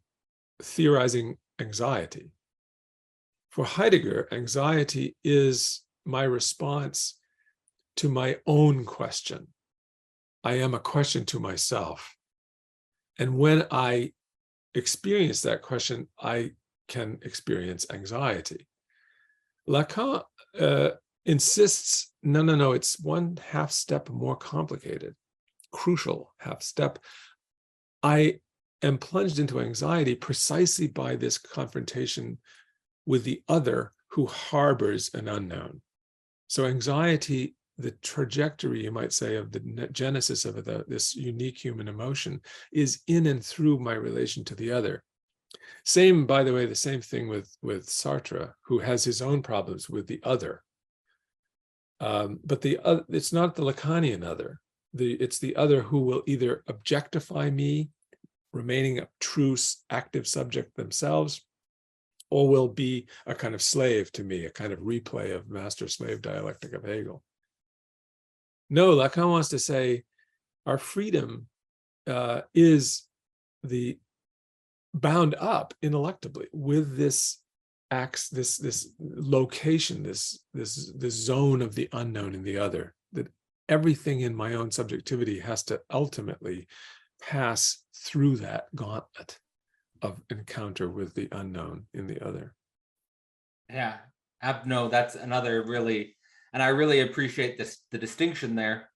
theorizing anxiety. For Heidegger, anxiety is my response to my own question. I am a question to myself. And when I experience that question, I can experience anxiety. Lacan insists, no, it's one half step more complicated, crucial half step. I am plunged into anxiety precisely by this confrontation with the other who harbors an unknown. So anxiety, the trajectory, you might say, of the genesis of this unique human emotion is in and through my relation to the other. Same, by the way, the same thing with Sartre, who has his own problems with the other. But it's not the Lacanian other. It's the other who will either objectify me, remaining a true active subject themselves, or will be a kind of slave to me, a kind of replay of master-slave dialectic of Hegel. No, Lacan wants to say our freedom is the bound up ineluctably with this location, this zone of the unknown in the other, that everything in my own subjectivity has to ultimately pass through that gauntlet of encounter with the unknown in the other. Yeah, no, that's another really, and I really appreciate the distinction there.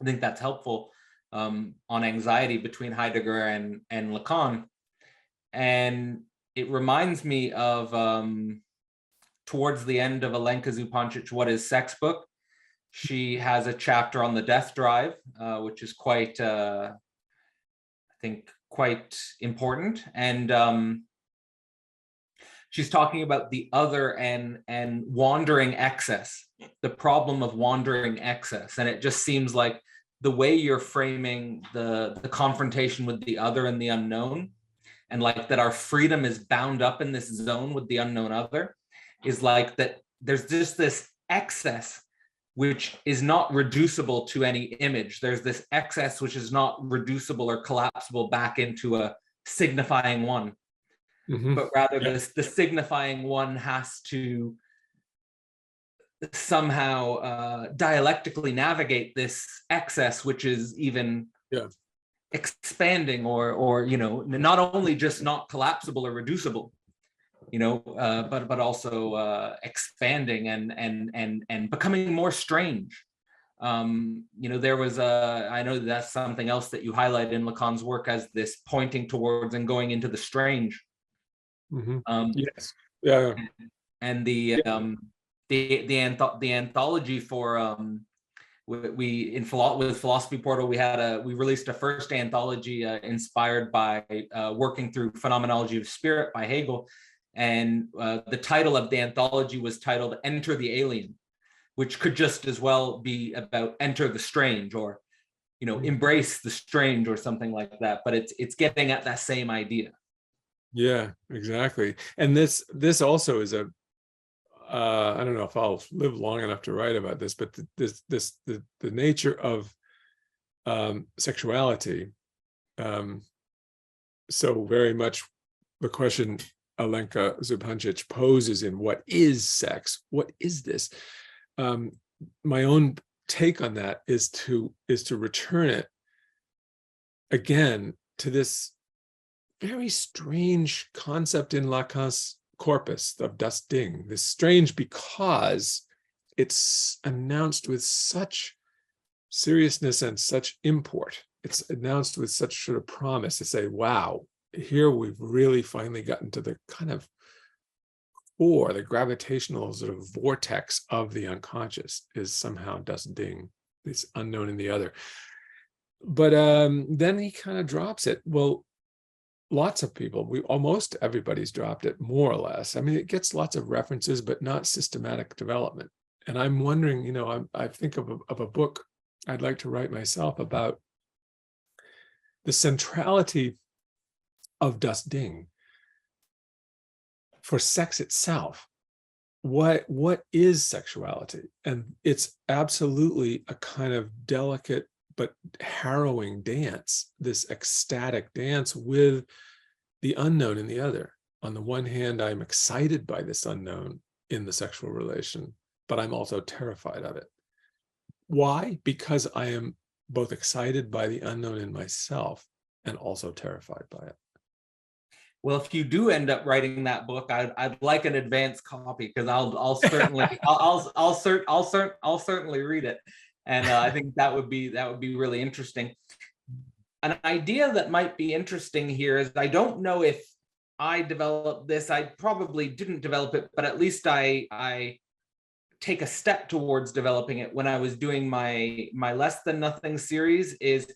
I think that's helpful on anxiety between Heidegger and Lacan. And it reminds me of towards the end of Alenka Zupancic, What is Sex book. She has a chapter on the death drive, which is quite, I think, quite important. And she's talking about the other and wandering excess, the problem of wandering excess. And it just seems like the way you're framing the confrontation with the other and the unknown and like that our freedom is bound up in this zone with the unknown other, is like that there's just this excess which is not reducible to any image. There's this excess which is not reducible or collapsible back into a signifying one, but rather the signifying one has to somehow dialectically navigate this excess, which is even expanding or not only just not collapsible or reducible, but also expanding and becoming more strange. There was I know that's something else that you highlight in Lacan's work as this pointing towards and going into the strange. Yes. Yeah. And the anthology for with Philosophy Portal, we released a first anthology inspired by working through Phenomenology of Spirit by Hegel, and the title of the anthology was titled Enter the Alien, which could just as well be about enter the strange, or embrace the strange, or something like that, but it's getting at that same idea. Yeah, exactly. And this also is a I don't know if I'll live long enough to write about this, but the nature of sexuality. So very much the question Alenka Zupancic poses in what is sex? What is this? My own take on that is to return it again to this very strange concept in Lacan's corpus of Das Ding. This strange because it's announced with such seriousness and such import. It's announced with such sort of promise to say, wow, here we've really finally gotten to the kind of core, the gravitational sort of vortex of the unconscious is somehow Das Ding, this unknown in the other. But then he kind of drops it. Well, lots of people, almost everybody's dropped it, more or less. I mean, it gets lots of references, but not systematic development. And I'm wondering, I think of a book I'd like to write myself about the centrality of Das Ding for sex itself. What is sexuality? And it's absolutely a kind of delicate but harrowing dance, this ecstatic dance with the unknown in the other. On the one hand, I'm excited by this unknown in the sexual relation, but I'm also terrified of it. Why? Because I am both excited by the unknown in myself and also terrified by it. Well, if you do end up writing that book, I'd like an advance copy, because I'll certainly I'll certainly read it, and I think that would be really interesting. An idea that might be interesting here is, I don't know if I developed this. I probably didn't develop it, but at least I take a step towards developing it when I was doing my Less Than Nothing series. Is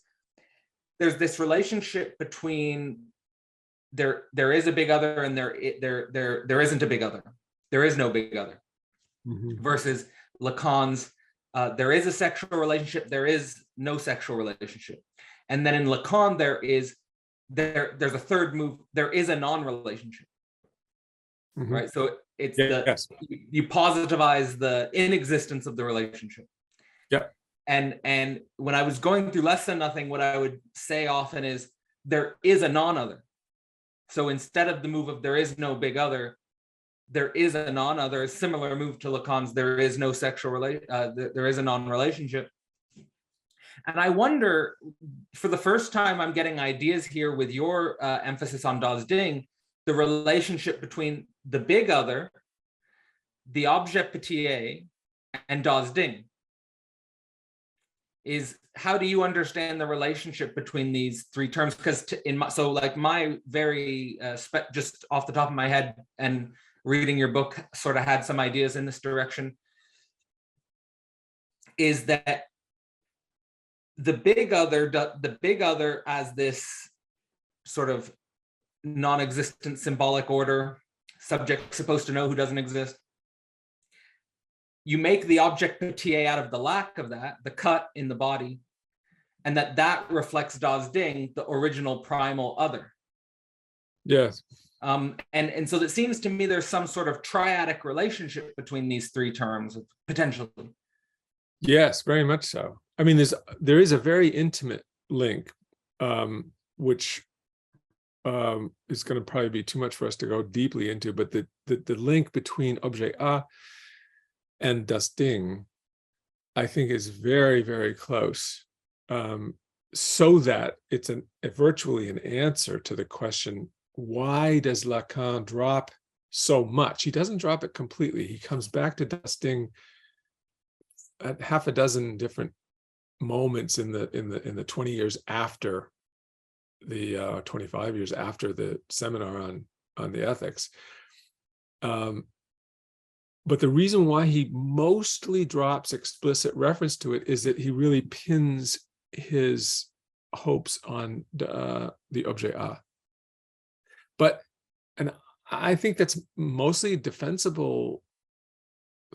there's this relationship between there is a big other and there isn't a big other. There is no big other. Versus Lacan's there is a sexual relationship, there is no sexual relationship. And then in Lacan there's a third move, there is a non-relationship. Right? So it's you positivize the inexistence of the relationship. Yeah. And when I was going through Less Than Nothing, what I would say often is there is a non-other. So instead of the move of there is no big other, there is a non-other, a similar move to Lacan's there is no sexual there is a non-relationship. And I wonder, for the first time, I'm getting ideas here with your emphasis on Das Ding, the relationship between the big other, the objet petit, and Das Ding. Is how do you understand the relationship between these three terms? Because my very just off the top of my head and reading your book sort of had some ideas in this direction, is that the big other as this sort of non-existent symbolic order, subject supposed to know who doesn't exist. You make the object petit out of the lack of that, the cut in the body, and that reflects Das Ding, the original primal other. Yes. And so it seems to me there's some sort of triadic relationship between these three terms, potentially. Yes, very much so. I mean, there is a very intimate link, which is going to probably be too much for us to go deeply into, but the link between objet A and das Ding, I think, is very, very close, so that it's virtually an answer to the question, why does Lacan drop so much? He doesn't drop it completely. He comes back to das Ding at half a dozen different moments in the 20 years after the 25 years after the seminar on the ethics. But the reason why he mostly drops explicit reference to it is that he really pins his hopes on the objet A. And I think that's mostly a defensible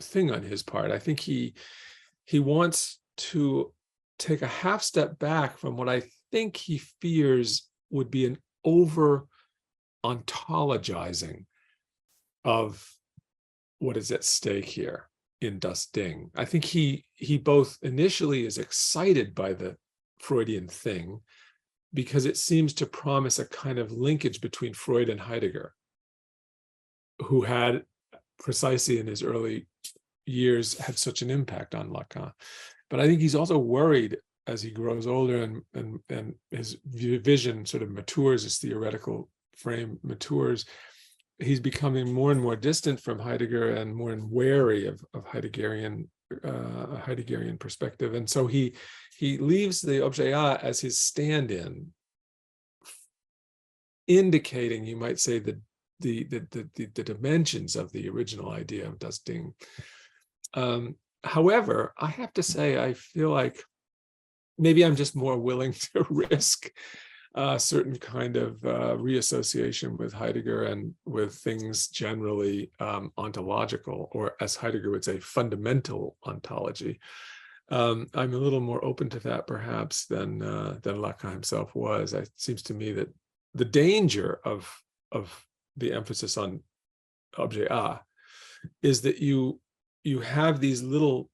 thing on his part. I think he wants to take a half step back from what I think he fears would be an over ontologizing of what is at stake here in Das Ding. I think he both initially is excited by the Freudian thing because it seems to promise a kind of linkage between Freud and Heidegger, who had precisely in his early years had such an impact on Lacan. But I think he's also worried as he grows older and his vision sort of matures, his theoretical frame matures, he's becoming more and more distant from Heidegger and more and wary of Heideggerian perspective. And so he leaves the objet A as his stand-in, indicating, you might say, the dimensions of the original idea of Das Ding. However, I have to say, I feel like maybe I'm just more willing to risk a certain kind of reassociation with Heidegger and with things generally ontological, or as Heidegger would say, fundamental ontology. I'm a little more open to that perhaps than Lacan himself was. It seems to me that the danger of the emphasis on objet A is that you have these little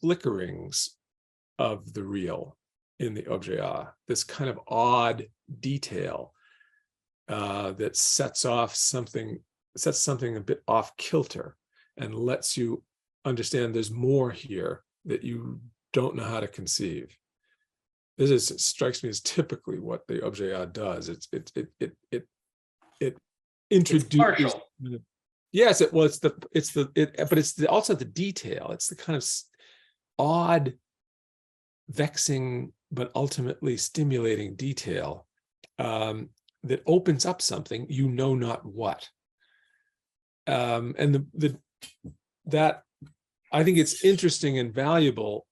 flickerings of the real in the objet A, this kind of odd detail that sets something a bit off kilter and lets you understand there's more here that you don't know how to conceive. This strikes me as typically what the objet A does. It introduces. Yes, but it's also the detail. It's the kind of odd, vexing, but ultimately stimulating detail that opens up something you know not what. And that I think it's interesting and valuable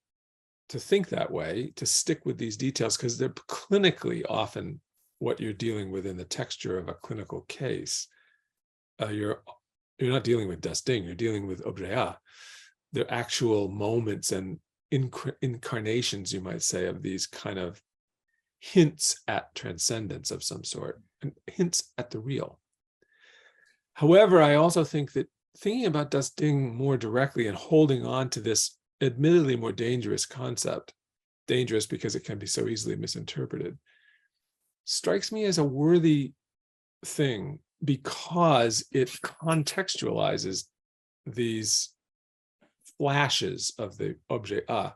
to think that way, to stick with these details, because they're clinically often what you're dealing with in the texture of a clinical case. You're not dealing with Das Ding, you're dealing with objet A. They're actual moments and incarnations, you might say, of these kind of hints at transcendence of some sort, and hints at the real. However, I also think that thinking about Das Ding more directly and holding on to this admittedly more dangerous concept, dangerous because it can be so easily misinterpreted, strikes me as a worthy thing because it contextualizes these flashes of the objet A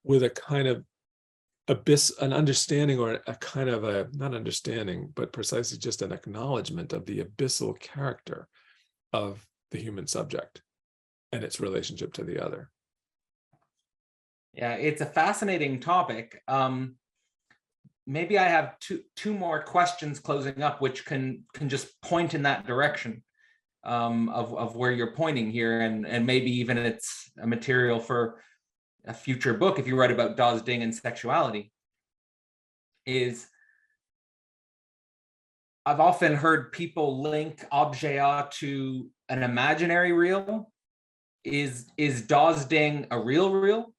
with a kind of an understanding, or a kind of a, not understanding, but precisely just an acknowledgement of the abyssal character of the human subject and its relationship to the other. Yeah, it's a fascinating topic. Maybe I have two more questions closing up, which can just point in that direction of where you're pointing here, and maybe even it's a material for a future book if you write about Das Ding and sexuality. I've often heard people link objet A to an imaginary real. Is Das Ding a real?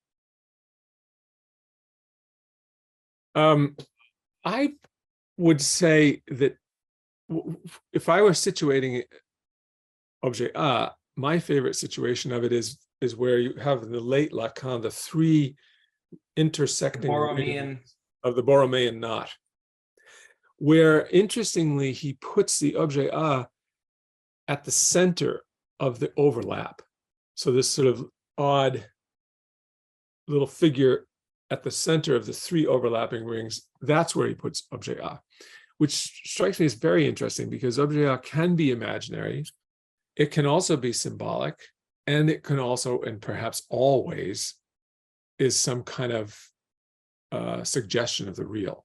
I would say that if I were situating objet A, my favorite situation of it is where you have in the late Lacan the three intersecting Borromean. of the Borromean knot, where interestingly he puts the objet A at the center of the overlap. So this sort of odd little figure at the center of the three overlapping rings, that's where he puts objet A, which strikes me as very interesting because objet A can be imaginary. It can also be symbolic, and it can also, and perhaps always, is some kind of suggestion of the real.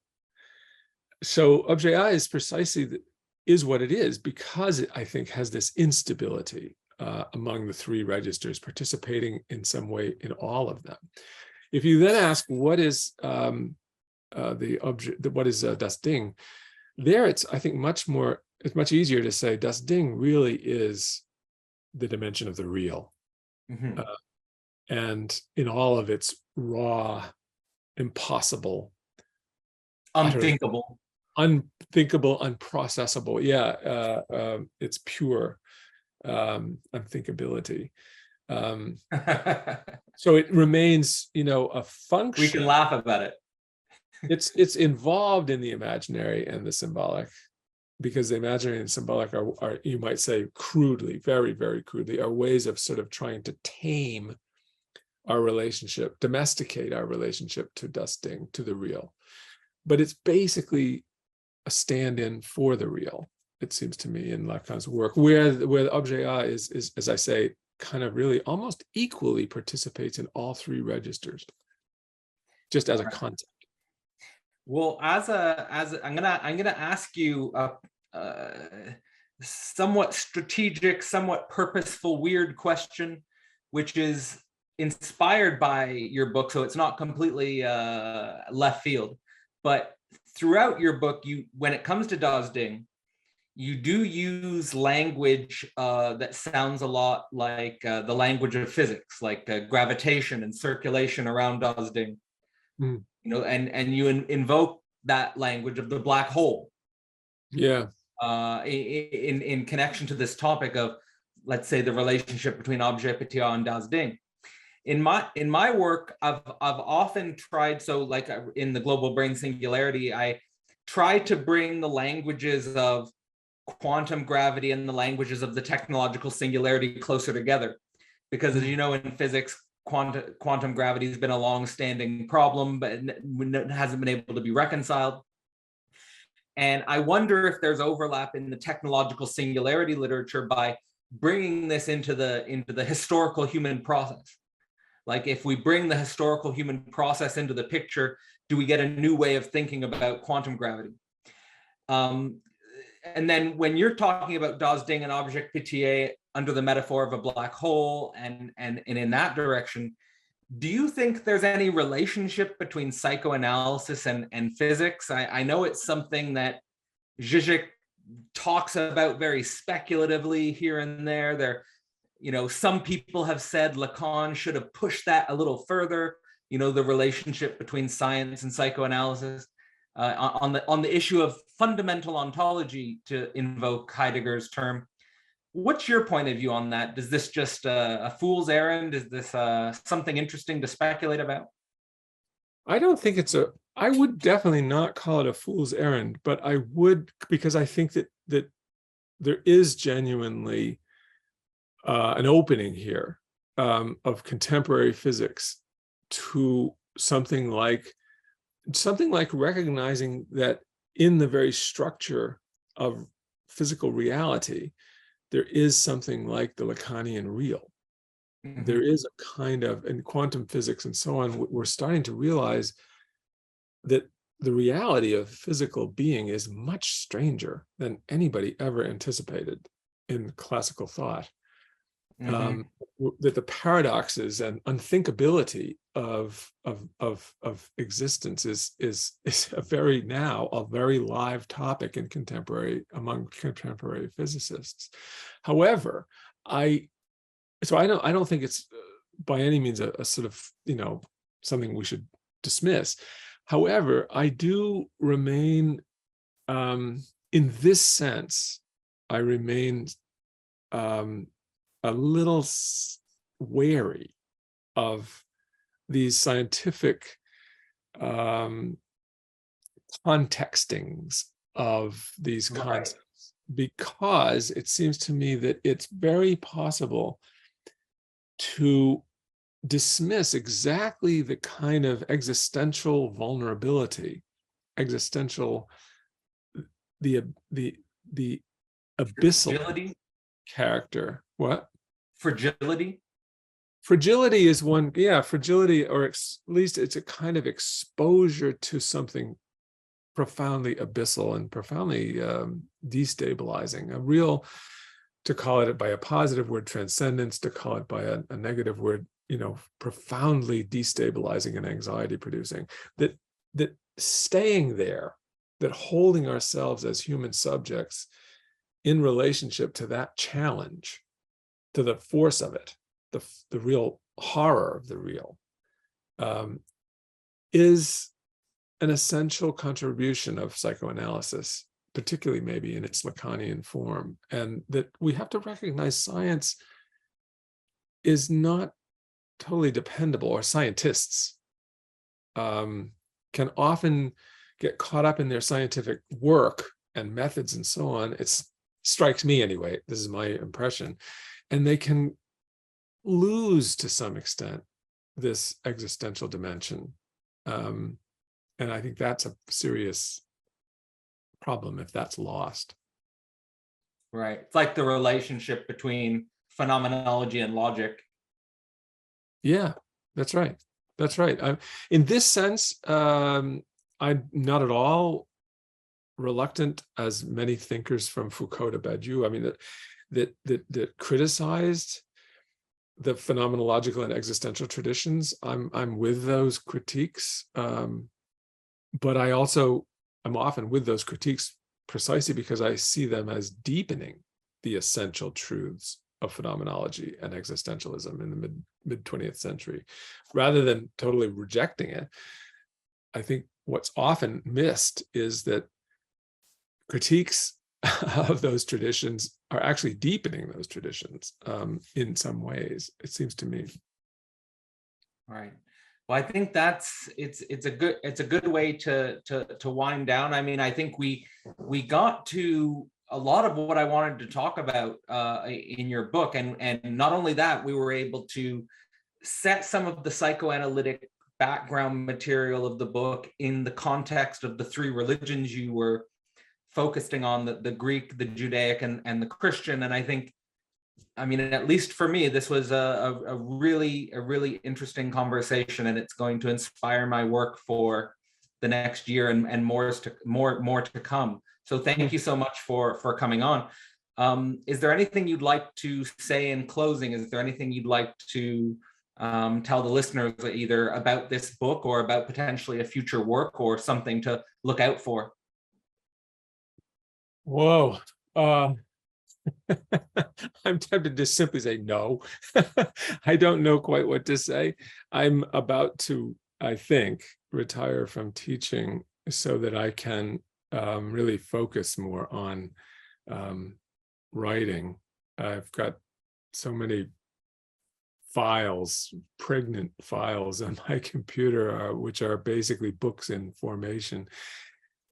So objet A is precisely is what it is because it, I think, has this instability among the three registers, participating in some way in all of them. If you then ask what is the object, what is das Ding, there it's, I think, it's much easier to say das Ding really is the dimension of the real. Mm-hmm. And in all of its raw, impossible, Unthinkable. Unthinkable, unprocessable. It's pure unthinkability. So it remains, a function. We can laugh about it. It's involved in the imaginary and the symbolic, because the imaginary and symbolic are, you might say, crudely, very, very crudely, are ways of sort of trying to tame our relationship, domesticate our relationship to das Ding, to the real. But it's basically a stand-in for the real, it seems to me, in Lacan's work, where the objet A is, as I say, kind of really almost equally participates in all three registers, just as a concept. Well, I'm gonna ask you a somewhat strategic, somewhat purposeful, weird question, which is inspired by your book, so it's not completely left field. But throughout your book, when it comes to das Ding, you do use language that sounds a lot like the language of physics, like gravitation and circulation around das Ding. Mm. And you invoke that language of the black hole. Yeah. In connection to this topic of, let's say, the relationship between objet petit a and das Ding. In my work, I've often tried, so like in the global brain singularity, I try to bring the languages of quantum gravity and the languages of the technological singularity closer together, because, as you know, in physics, quantum gravity has been a long-standing problem, but it hasn't been able to be reconciled. And I wonder if there's overlap in the technological singularity literature by bringing this into the historical human process. Like, if we bring the historical human process into the picture, do we get a new way of thinking about quantum gravity? And then when you're talking about das Ding and objet petit a under the metaphor of a black hole and in that direction, do you think there's any relationship between psychoanalysis and physics? I know it's something that Zizek talks about very speculatively here and there. Some people have said Lacan should have pushed that a little further, the relationship between science and psychoanalysis. On the issue of fundamental ontology, to invoke Heidegger's term. What's your point of view on that? Is this just a fool's errand? Is this something interesting to speculate about? I don't think I would definitely not call it a fool's errand, but I would, because I think that there is genuinely an opening here of contemporary physics to something like recognizing that in the very structure of physical reality, there is something like the Lacanian real. Mm-hmm. There is a kind of, in quantum physics and so on, we're starting to realize that the reality of physical being is much stranger than anybody ever anticipated in classical thought. Mm-hmm. That the paradoxes and unthinkability of existence is a very live topic among contemporary physicists. However, I don't think it's by any means a sort of something we should dismiss. However, I do remain in this sense, I remain a little wary of these scientific contextings of these concepts, because it seems to me that it's very possible to dismiss exactly the kind of existential vulnerability, existential, the abyssal Fragility? character. What? Fragility? Fragility is one, yeah, fragility, or at least it's a kind of exposure to something profoundly abyssal and profoundly destabilizing. A real, to call it by a positive word, transcendence, to call it by a negative word, profoundly destabilizing and anxiety producing. That staying there, that holding ourselves as human subjects in relationship to that challenge, to the force of it, the real horror of the real, is an essential contribution of psychoanalysis, particularly maybe in its Lacanian form, and that we have to recognize science is not totally dependable, or scientists can often get caught up in their scientific work and methods and so on. It strikes me anyway, this is my impression, and they can lose to some extent this existential dimension. And I think that's a serious problem if that's lost. Right. It's like the relationship between phenomenology and logic. Yeah, that's right. That's right. In this sense, I'm not at all reluctant, as many thinkers from Foucault to Badiou, I mean, that criticized the phenomenological and existential traditions. I'm with those critiques, but I'm often with those critiques precisely because I see them as deepening the essential truths of phenomenology and existentialism in the mid 20th century, rather than totally rejecting it. I think what's often missed is that critiques of those traditions are actually deepening those traditions in some ways, it seems to me. Right. Well, I think it's a good way to wind down. I mean, I think we got to a lot of what I wanted to talk about in your book, and not only that, we were able to set some of the psychoanalytic background material of the book in the context of the three religions you were focusing on, the Greek, the Judaic, and the Christian. And I think, I mean, at least for me, this was a really interesting conversation, and it's going to inspire my work for the next year and more to come. So thank you so much for coming on. Is there anything you'd like to say in closing? Is there anything you'd like to tell the listeners either about this book or about potentially a future work or something to look out for? Whoa. I'm tempted to simply say no. I don't know quite what to say. I'm about to, I think, retire from teaching so that I can really focus more on writing. I've got so many files, pregnant files on my computer, which are basically books in formation.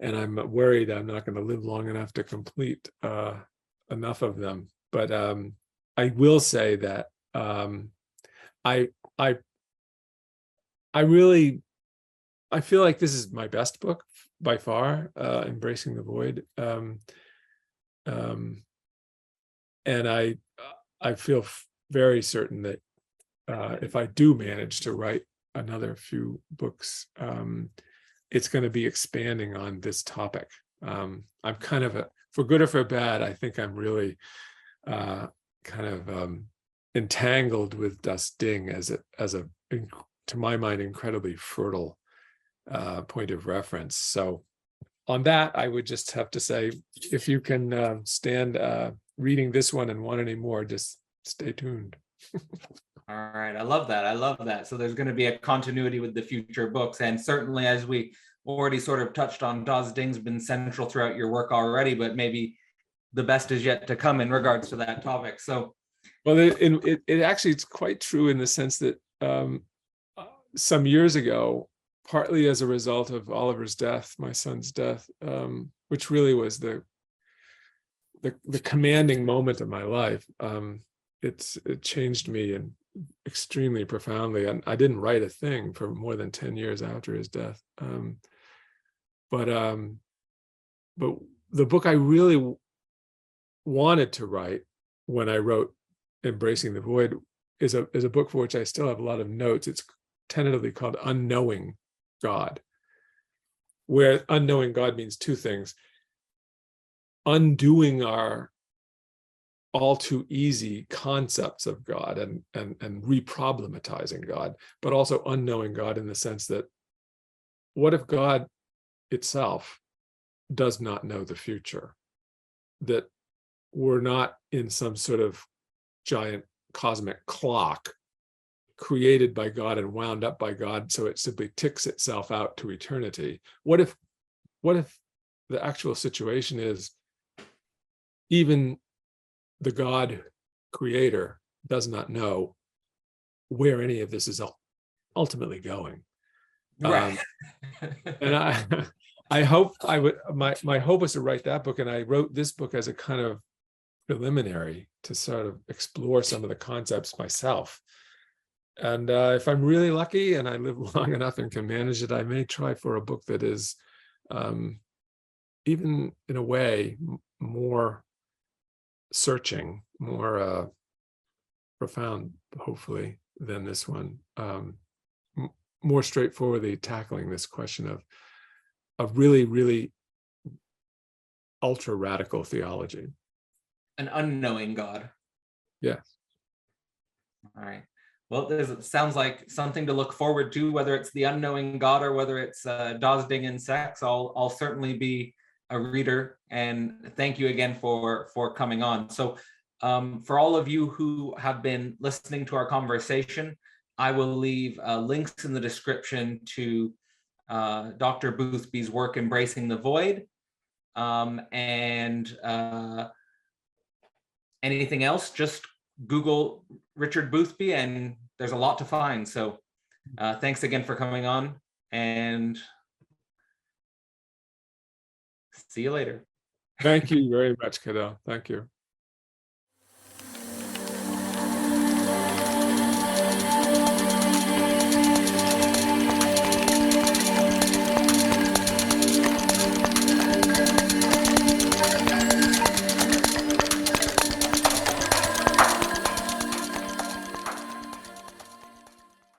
And I'm worried I'm not going to live long enough to complete enough of them. But I will say that I feel like this is my best book by far, Embracing the Void. And I feel very certain that if I do manage to write another few books, it's going to be expanding on this topic. I'm kind of for good or for bad, I think I'm really kind of entangled with Das Ding as a, to my mind, incredibly fertile point of reference. So on that, I would just have to say, if you can stand reading this one and want any more, just stay tuned. All right. I love that. I love that. So there's going to be a continuity with the future books. And certainly as we already sort of touched on. Das Ding's been central throughout your work already, but maybe the best is yet to come in regards to that topic. So, well, it actually, it's quite true in the sense that some years ago, partly as a result of Oliver's death, my son's death, which really was the commanding moment of my life. It changed me and extremely profoundly, and I didn't write a thing for more than 10 years after his death. But the book I really wanted to write when I wrote Embracing the Void is a book for which I still have a lot of notes. It's tentatively called Unknowing God, where unknowing God means two things: undoing our all too easy concepts of God and re-problematizing God, but also unknowing God in the sense that, what if God itself does not know the future? That we're not in some sort of giant cosmic clock created by God and wound up by God, so it simply ticks itself out to eternity. What if the actual situation is, even the God creator does not know where any of this is ultimately going? right. And I hope my hope was to write that book, and I wrote this book as a kind of preliminary to sort of explore some of the concepts myself. And if I'm really lucky and I live long enough and can manage it, I may try for a book that is even in a way more searching, more profound, hopefully, than this one. More straightforwardly tackling this question of really, really ultra radical theology. An unknowing God. Yes. All right. Well, it sounds like something to look forward to, whether it's the unknowing God or whether it's Das Ding and sex. I'll certainly be a reader, and thank you again for coming on. So for all of you who have been listening to our conversation, I will leave links in the description to Dr. Boothby's work, Embracing the Void, and anything else, just Google Richard Boothby and there's a lot to find. So thanks again for coming on, and see you later. Thank you very much, Cadell. Thank you.